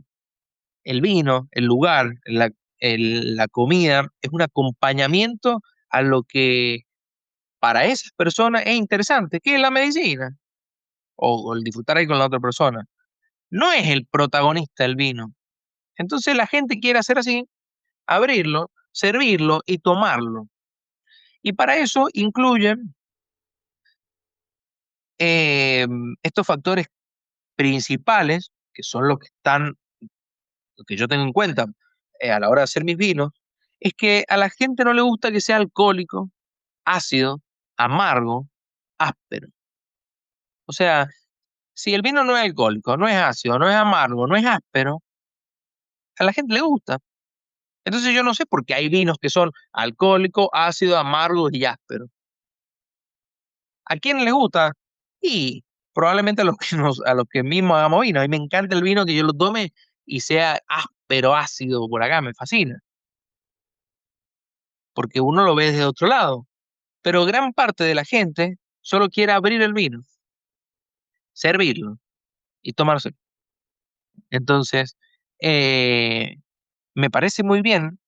El vino, el lugar, la comida es un acompañamiento a lo que para esas personas es interesante, que es la medicina o el disfrutar ahí con la otra persona. No es el protagonista el vino. Entonces la gente quiere hacer así, abrirlo, servirlo y tomarlo. Y para eso incluyen estos factores principales, que son los que están, lo que yo tengo en cuenta a la hora de hacer mis vinos, es que a la gente no le gusta que sea alcohólico, ácido, amargo, áspero. O sea, si el vino no es alcohólico, no es ácido, no es amargo, no es áspero, a la gente le gusta. Entonces yo no sé por qué hay vinos que son alcohólicos, ácidos, amargos y ásperos. ¿A quién les gusta? Y probablemente a los que mismos hagamos vino. A mí me encanta el vino que yo lo tome y sea áspero, ácido por acá, me fascina, porque uno lo ve desde otro lado. Pero gran parte de la gente solo quiere abrir el vino, servirlo y tomárselo. Entonces, eh, me parece muy bien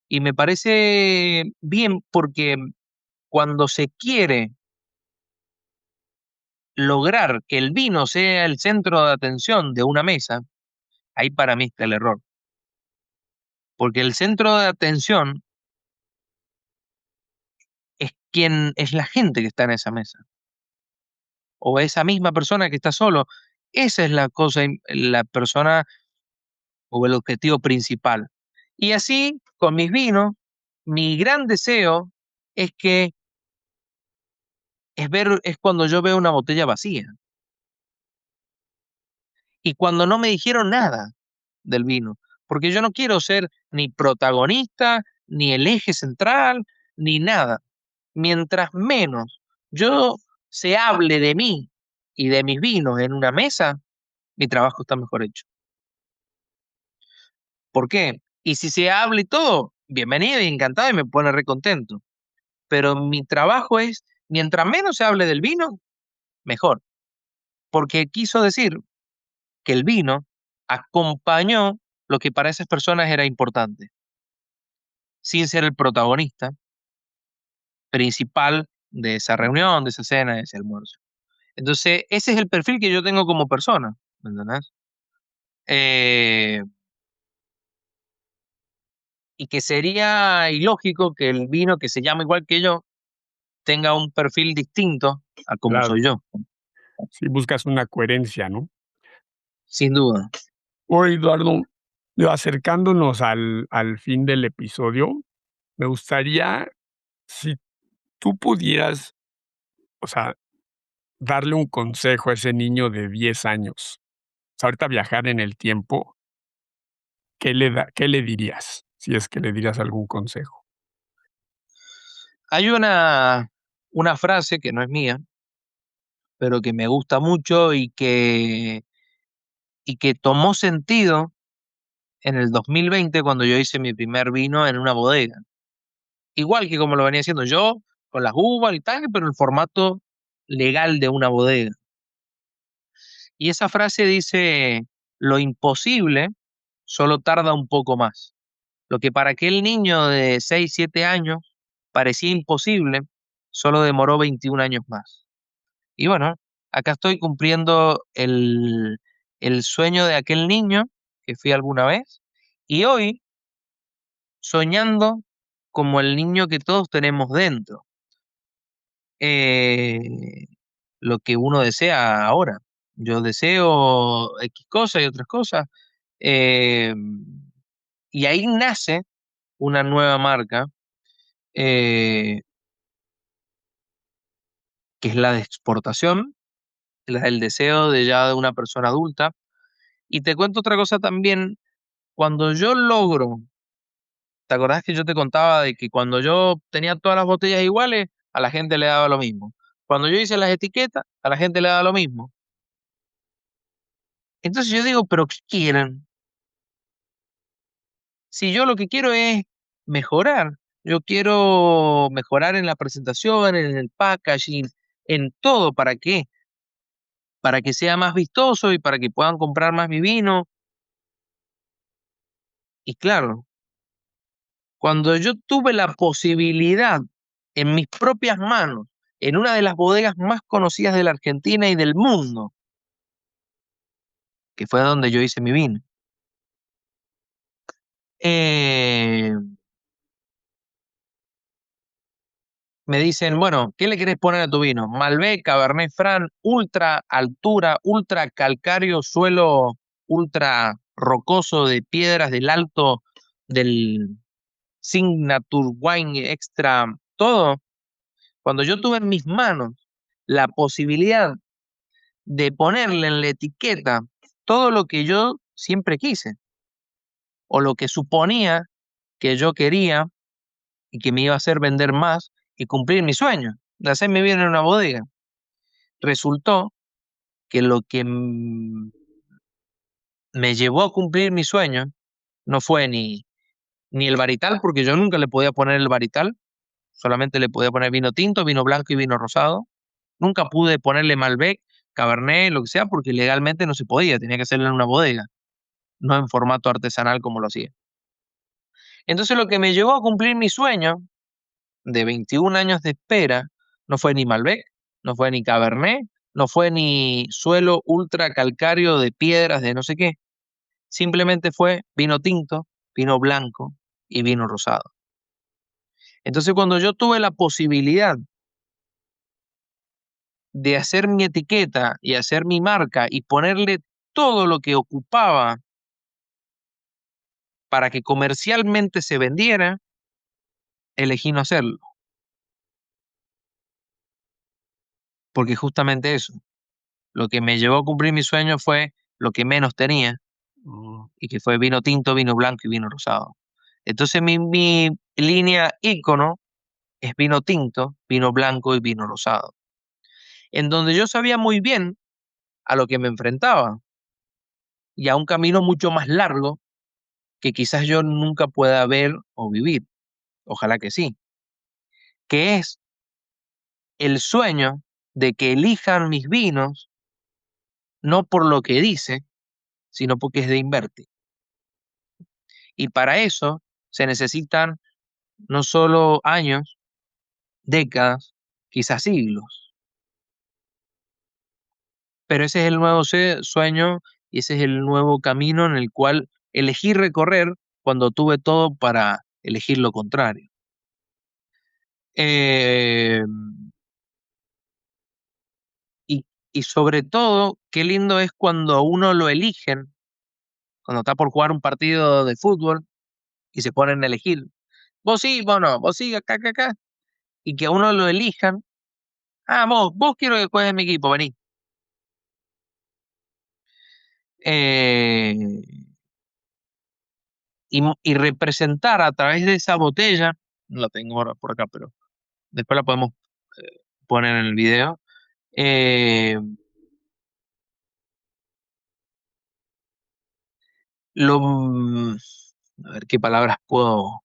y me parece bien porque cuando se quiere lograr que el vino sea el centro de atención de una mesa, ahí para mí está el error. Porque el centro de atención es quien es la gente que está en esa mesa, o esa misma persona que está solo. Esa es la cosa, la persona o el objetivo principal. Y así, con mis vinos, mi gran deseo es que es cuando yo veo una botella vacía y cuando no me dijeron nada del vino, porque yo no quiero ser ni protagonista, ni el eje central, ni nada. Mientras menos yo se hable de mí y de mis vinos en una mesa, mi trabajo está mejor hecho. ¿Por qué? Y si se habla y todo, bienvenido y encantado y me pone recontento. Pero mi trabajo es, mientras menos se hable del vino, mejor. Porque quiso decir que el vino acompañó lo que para esas personas era importante, sin ser el protagonista principal de esa reunión, de esa cena, de ese almuerzo. Entonces, ese es el perfil que yo tengo como persona, ¿me entendés? Eh, y que sería ilógico que el vino que se llama igual que yo tenga un perfil distinto a como Claro, soy yo, si buscas una coherencia, ¿no? sin duda. Oye, Eduardo, acercándonos al fin del episodio, me gustaría, si tú pudieras, o sea, darle un consejo a ese niño de 10 años, o sea, ahorita viajar en el tiempo, qué le dirías? Si es que le dirías algún consejo. Hay una frase que no es mía, pero que me gusta mucho y que tomó sentido en el 2020 cuando yo hice mi primer vino en una bodega. Igual que como lo venía haciendo yo, con las uvas y tal, pero en formato legal de una bodega. Y esa frase dice, lo imposible solo tarda un poco más. Lo que para aquel niño de 6 7 años parecía imposible, solo demoró 21 años más. Y bueno, acá estoy cumpliendo el sueño de aquel niño que fui alguna vez y hoy soñando como el niño que todos tenemos dentro. Eh, lo que uno desea ahora. Yo deseo X cosas y otras cosas. eh, y ahí nace una nueva marca, eh, que es la de exportación, la del deseo de ya de una persona adulta. Y te cuento otra cosa también, cuando yo logro, ¿te acordás que yo te contaba de que cuando yo tenía todas las botellas iguales, a la gente le daba lo mismo? Cuando yo hice las etiquetas, a la gente le daba lo mismo. Entonces yo digo, ¿pero qué quieren? Si yo lo que quiero es mejorar, yo quiero mejorar en la presentación, en el packaging, en todo. ¿Para qué? Para que sea más vistoso y para que puedan comprar más mi vino. Y claro, cuando yo tuve la posibilidad en mis propias manos, en una de las bodegas más conocidas de la Argentina y del mundo, que fue donde yo hice mi vino, eh, me dicen, bueno, ¿qué le querés poner a tu vino? Malbec, Cabernet Franc, ultra altura, ultra calcáreo, suelo ultra rocoso de piedras del alto del Signature Wine Extra, todo. Cuando yo tuve en mis manos la posibilidad de ponerle en la etiqueta todo lo que yo siempre quise o lo que suponía que yo quería y que me iba a hacer vender más y cumplir mi sueño de hacerme bien en una bodega. Resultó que lo que me llevó a cumplir mi sueño no fue ni el varital, porque yo nunca le podía poner el varital, solamente le podía poner vino tinto, vino blanco y vino rosado. Nunca pude ponerle Malbec, Cabernet, lo que sea, porque legalmente no se podía, tenía que hacerlo en una bodega, no en formato artesanal como lo hacía. Entonces lo que me llevó a cumplir mi sueño de 21 años de espera no fue ni Malbec, no fue ni Cabernet, no fue ni suelo ultra calcáreo de piedras de no sé qué. Simplemente fue vino tinto, vino blanco y vino rosado. Entonces cuando yo tuve la posibilidad de hacer mi etiqueta y hacer mi marca y ponerle todo lo que ocupaba para que comercialmente se vendiera, elegí no hacerlo, porque justamente eso, lo que me llevó a cumplir mi sueño fue lo que menos tenía, Mm, y que fue vino tinto, vino blanco y vino rosado. Entonces mi línea ícono es vino tinto, vino blanco y vino rosado, en donde yo sabía muy bien a lo que me enfrentaba y a un camino mucho más largo que quizás yo nunca pueda ver o vivir, ojalá que sí, que es el sueño de que elijan mis vinos no por lo que dice, sino porque es de Inverti. Y para eso se necesitan no solo años, décadas, quizás siglos. Pero ese es el nuevo sueño y ese es el nuevo camino en el cual elegí recorrer cuando tuve todo para elegir lo contrario. Eh, y, y sobre todo, qué lindo es cuando a uno lo eligen, cuando está por jugar un partido de fútbol y se ponen a elegir. Vos sí, vos no, vos sí, acá, acá, acá. Y que a uno lo elijan. Ah, vos quiero que juegues en mi equipo, vení. Eh, y representar a través de esa botella, no la tengo ahora por acá, pero después la podemos poner en el video. eh, lo, mm, a ver qué palabras puedo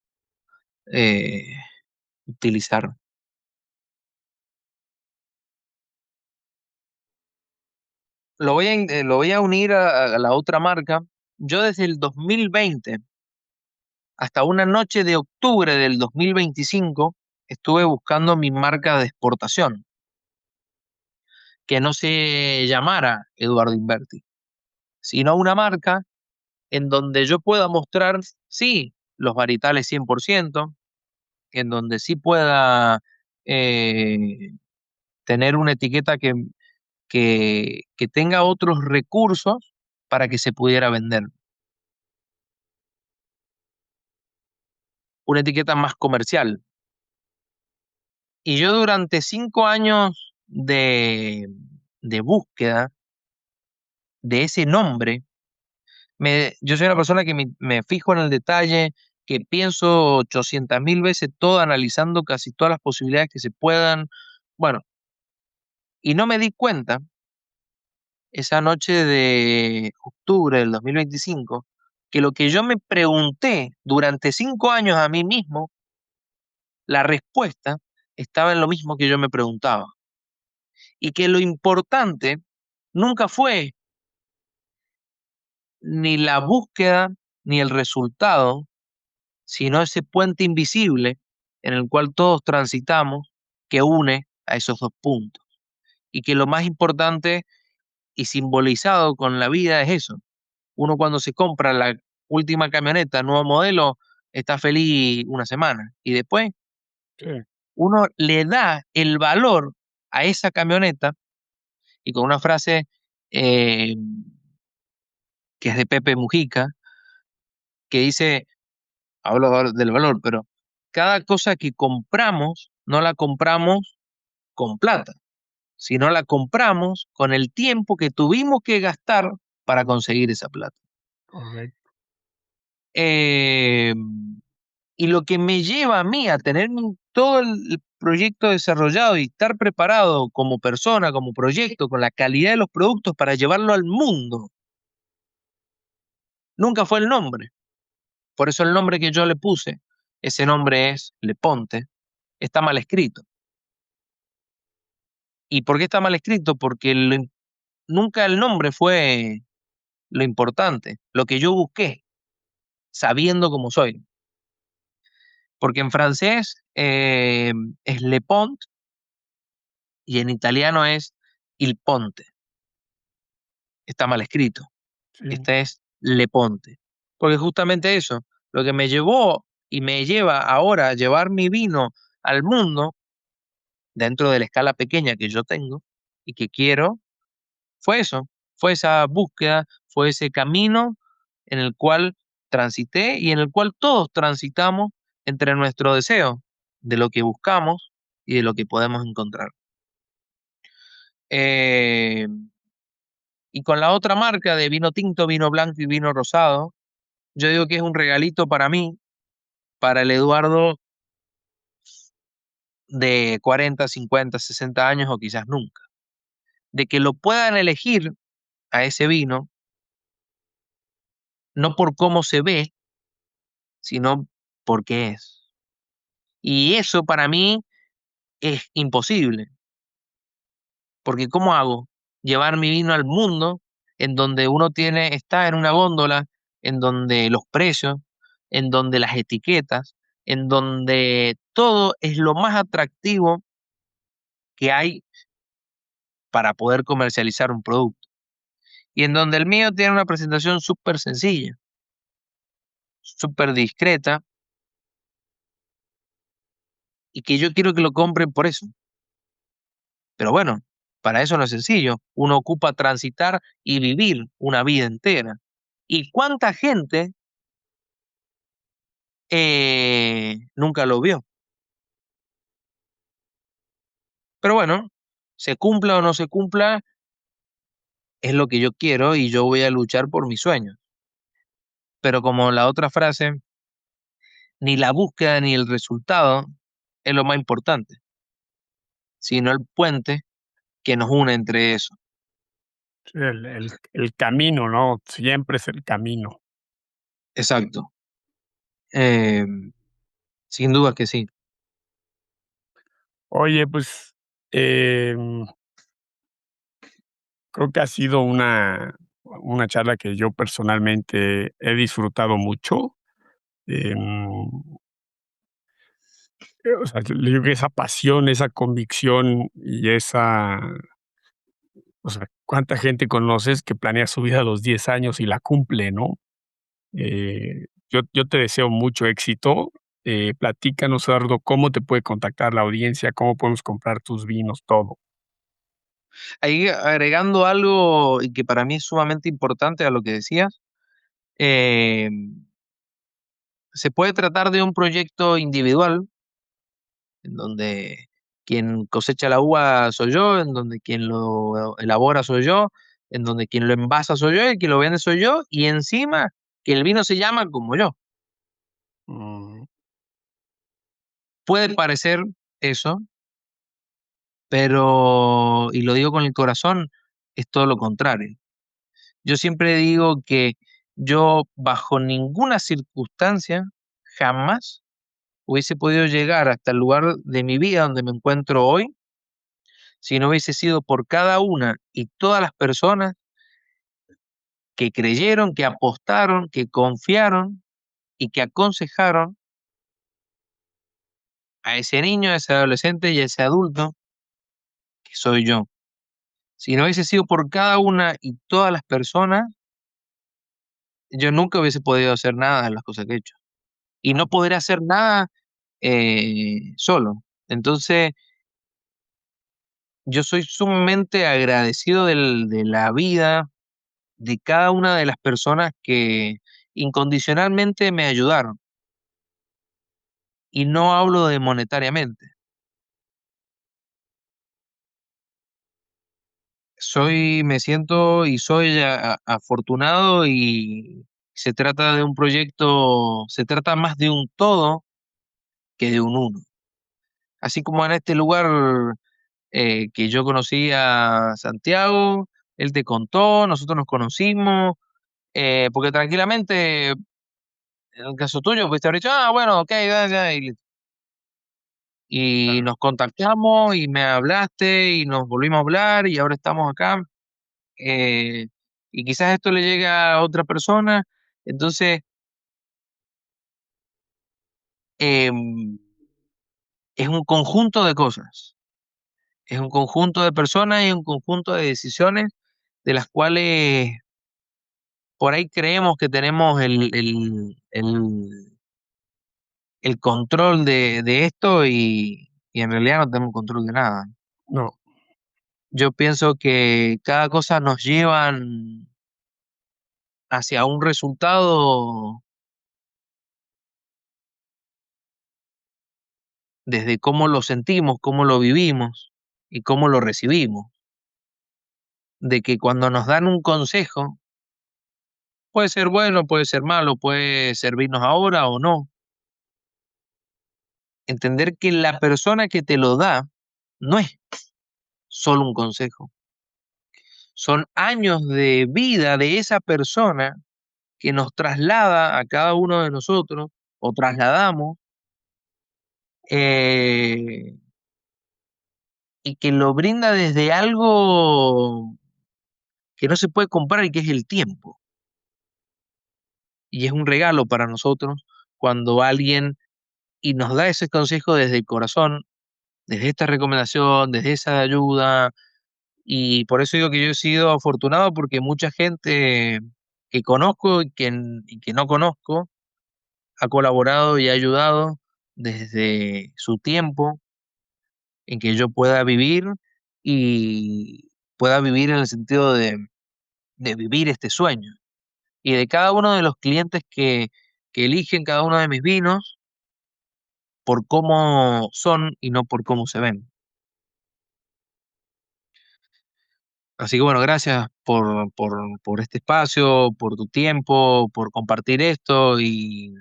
eh, utilizar. Lo voy a unir a la otra marca. Yo desde el 2020 hasta una noche de octubre del 2025 estuve buscando mi marca de exportación, que no se llamara Eduardo Inverti, sino una marca en donde yo pueda mostrar, sí, los varietales 100%, en donde sí pueda eh, tener una etiqueta que tenga otros recursos para que se pudiera vender. Una etiqueta más comercial. Y yo durante 5 años de búsqueda de ese nombre, yo soy una persona que me fijo en el detalle, que pienso 800.000 veces todo, analizando casi todas las posibilidades que se puedan. Bueno, y no me di cuenta esa noche de octubre del 2025 que lo que yo me pregunté durante 5 años a mí mismo, la respuesta estaba en lo mismo que yo me preguntaba. Y que lo importante nunca fue ni la búsqueda ni el resultado, sino ese puente invisible en el cual todos transitamos, que une a esos dos puntos. Y que lo más importante y simbolizado con la vida es eso. Uno cuando se compra la última camioneta, nuevo modelo, está feliz una semana. Y después sí, uno le da el valor a esa camioneta, y con una frase eh, que es de Pepe Mujica, que dice, hablo del valor, pero cada cosa que compramos no la compramos con plata, sino la compramos con el tiempo que tuvimos que gastar para conseguir esa plata. correcto. Eh, y lo que me lleva a mí a tener todo proyecto desarrollado y estar preparado como persona, como proyecto, con la calidad de los productos para llevarlo al mundo. Nunca fue el nombre. Por eso el nombre que yo le puse, ese nombre es Leponte, está mal escrito. ¿Y por qué está mal escrito? Porque nunca el nombre fue lo importante, lo que yo busqué, sabiendo cómo soy. Porque en francés es Le Pont y en italiano es Il Ponte. Está mal escrito. sí, Este es Le Ponte. Porque justamente eso, lo que me llevó y me lleva ahora a llevar mi vino al mundo, dentro de la escala pequeña que yo tengo y que quiero, fue eso, fue esa búsqueda, fue ese camino en el cual transité y en el cual todos transitamos entre nuestro deseo de lo que buscamos y de lo que podemos encontrar. Eh, y con la otra marca de vino tinto, vino blanco y vino rosado, yo digo que es un regalito para mí, para el Eduardo de 40, 50, 60 años o quizás nunca, de que lo puedan elegir a ese vino, no por cómo se ve, sino porque es. Y eso para mí es imposible, porque ¿cómo hago? Llevar mi vino al mundo en donde uno está en una góndola, en donde los precios, en donde las etiquetas, en donde todo es lo más atractivo que hay para poder comercializar un producto. Y en donde el mío tiene una presentación súper sencilla, súper discreta, y que yo quiero que lo compren por eso. Pero bueno, para eso no es sencillo. Uno ocupa transitar y vivir una vida entera. ¿Y cuánta gente nunca lo vio? Pero bueno, se cumpla o no se cumpla, es lo que yo quiero y yo voy a luchar por mis sueños. Pero como la otra frase, ni la búsqueda ni el resultado es lo más importante, sino el puente que nos une entre eso. sí, el camino, ¿no? Siempre es el camino. Exacto. Eh, Sin duda que sí. Oye, pues, creo que ha sido una charla que yo personalmente he disfrutado mucho. Em, o sea, le digo que esa pasión, esa convicción y esa o sea, ¿cuánta gente conoces que planea su vida a los 10 años y la cumple, no? Yo te deseo mucho éxito. Platícanos, Eduardo, ¿cómo te puede contactar la audiencia? ¿Cómo podemos comprar tus vinos? Todo. Ahí agregando algo y que para mí es sumamente importante a lo que decías, eh, se puede tratar de un proyecto individual, en donde quien cosecha la uva soy yo, en donde quien lo elabora soy yo, en donde quien lo envasa soy yo y quien lo vende soy yo, y encima que el vino se llama como yo. Mm, Puede parecer eso, pero, y lo digo con el corazón, es todo lo contrario. Yo siempre digo que yo bajo ninguna circunstancia jamás hubiese podido llegar hasta el lugar de mi vida donde me encuentro hoy si no hubiese sido por cada una y todas las personas que creyeron, que apostaron, que confiaron y que aconsejaron a ese niño, a ese adolescente y a ese adulto que soy yo. Si no hubiese sido por cada una y todas las personas, yo nunca hubiese podido hacer nada de las cosas que he hecho. Y no podré hacer nada solo. Entonces, yo soy sumamente agradecido de la vida, de cada una de las personas que incondicionalmente me ayudaron. Y no hablo de monetariamente. Me siento y soy afortunado y se trata de un proyecto, se trata más de un todo que de un uno. así como en este lugar que yo conocí a Santiago, él te contó, nosotros nos conocimos, porque tranquilamente, en el caso tuyo, pues te haber dicho, ah, bueno, ok, ya, ya, y Claro. nos contactamos y me hablaste y nos volvimos a hablar y ahora estamos acá. eh, y quizás esto le llegue a otra persona. Entonces, em, es un conjunto de cosas, es un conjunto de personas y un conjunto de decisiones de las cuales por ahí creemos que tenemos el control de esto y en realidad no tenemos control de nada. No, Yo pienso que cada cosa nos llevan hacia un resultado desde cómo lo sentimos, cómo lo vivimos y cómo lo recibimos. De que cuando nos dan un consejo, puede ser bueno, puede ser malo, puede servirnos ahora o no. Entender que la persona que te lo da no es solo un consejo, son años de vida de esa persona que nos traslada a cada uno de nosotros o trasladamos, eh, y que lo brinda desde algo que no se puede comprar y que es el tiempo. Y es un regalo para nosotros cuando alguien y nos da ese consejo desde el corazón, desde esta recomendación, desde esa ayuda. Y por eso digo que yo he sido afortunado porque mucha gente que conozco y que no conozco ha colaborado y ha ayudado desde su tiempo en que yo pueda vivir y pueda vivir en el sentido de vivir este sueño. Y de cada uno de los clientes que eligen cada uno de mis vinos por cómo son y no por cómo se ven. Así que bueno, gracias por este espacio, por tu tiempo, por compartir esto y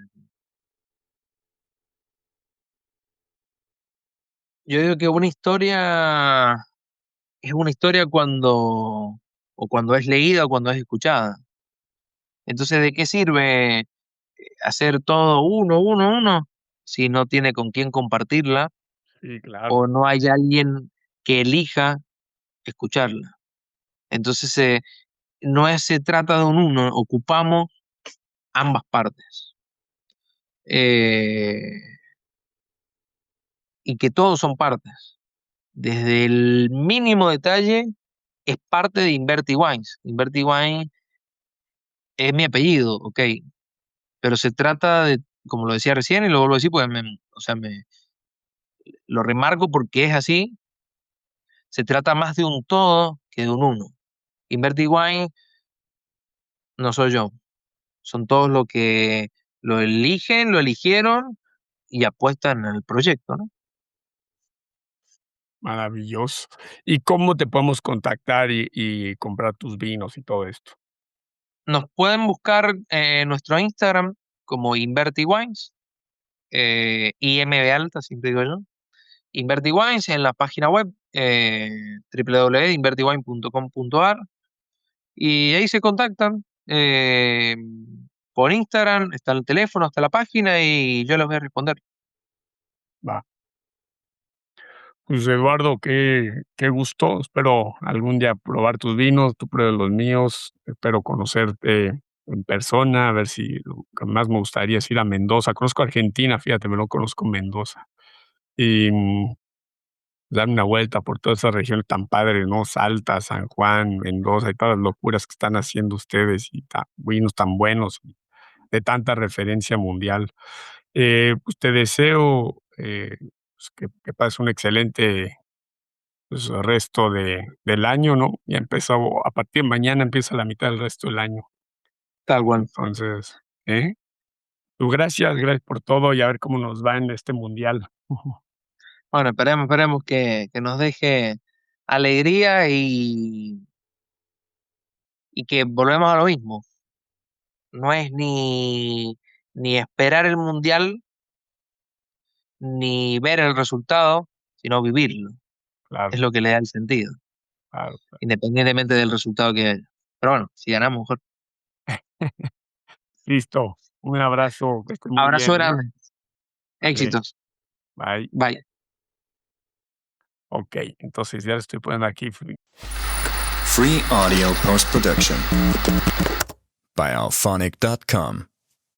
yo digo que una historia o cuando es leída o cuando es escuchada. Entonces, ¿de qué sirve hacer todo uno, si no tiene con quién compartirla sí, claro. o no hay alguien que elija escucharla? Entonces, se trata de un uno, ocupamos ambas partes. Eh, y que todos son partes. Desde el mínimo detalle es parte de Inverti Wines. Inverti Wines es mi apellido, ok, pero se trata de, como lo decía recién y lo vuelvo a decir, pues o sea, lo remarco porque es así, se trata más de un todo que de un uno. Inverti Wines no soy yo, son todos los que lo eligen, lo eligieron y apuestan al proyecto, ¿no? Maravilloso. ¿Y cómo te podemos contactar y comprar tus vinos y todo esto? Nos pueden buscar en nuestro Instagram como Inverti Wines, IM de alta, siempre digo yo. Inverti Wines en la página web www.invertiwine.com.ar y ahí se contactan por Instagram, está el teléfono, está la página y yo les voy a responder. Va. Pues, Eduardo, qué gusto. Espero algún día probar tus vinos, tú pruebes los míos. Espero conocerte en persona, a ver si lo que más me gustaría es ir a Mendoza. Conozco Argentina, fíjate, pero no conozco Mendoza. Y, darme una vuelta por toda esa región tan padre, ¿no? Salta, San Juan, Mendoza y todas las locuras que están haciendo ustedes y vinos tan buenos y de tanta referencia mundial. Pues, te deseo, pues, que pases un excelente, pues, resto del año, ¿no? Ya empezó, a partir de mañana empieza la mitad del resto del año. Tal cual. Entonces, ¿eh? Pues, gracias por todo y a ver cómo nos va en este mundial. Bueno, esperemos que nos deje alegría y que volvemos a lo mismo. No es ni esperar el mundial, ni ver el resultado, sino vivirlo. Claro, Es lo que le da el sentido, claro. independientemente del resultado que haya. Pero bueno, si ganamos, mejor. Listo. Un abrazo, que estés muy Abrazo bien, ¿eh? grande. Vale, Éxitos. bye. Bye. Okey, entonces ya le estoy poniendo aquí Free audio post production by alphonic.com.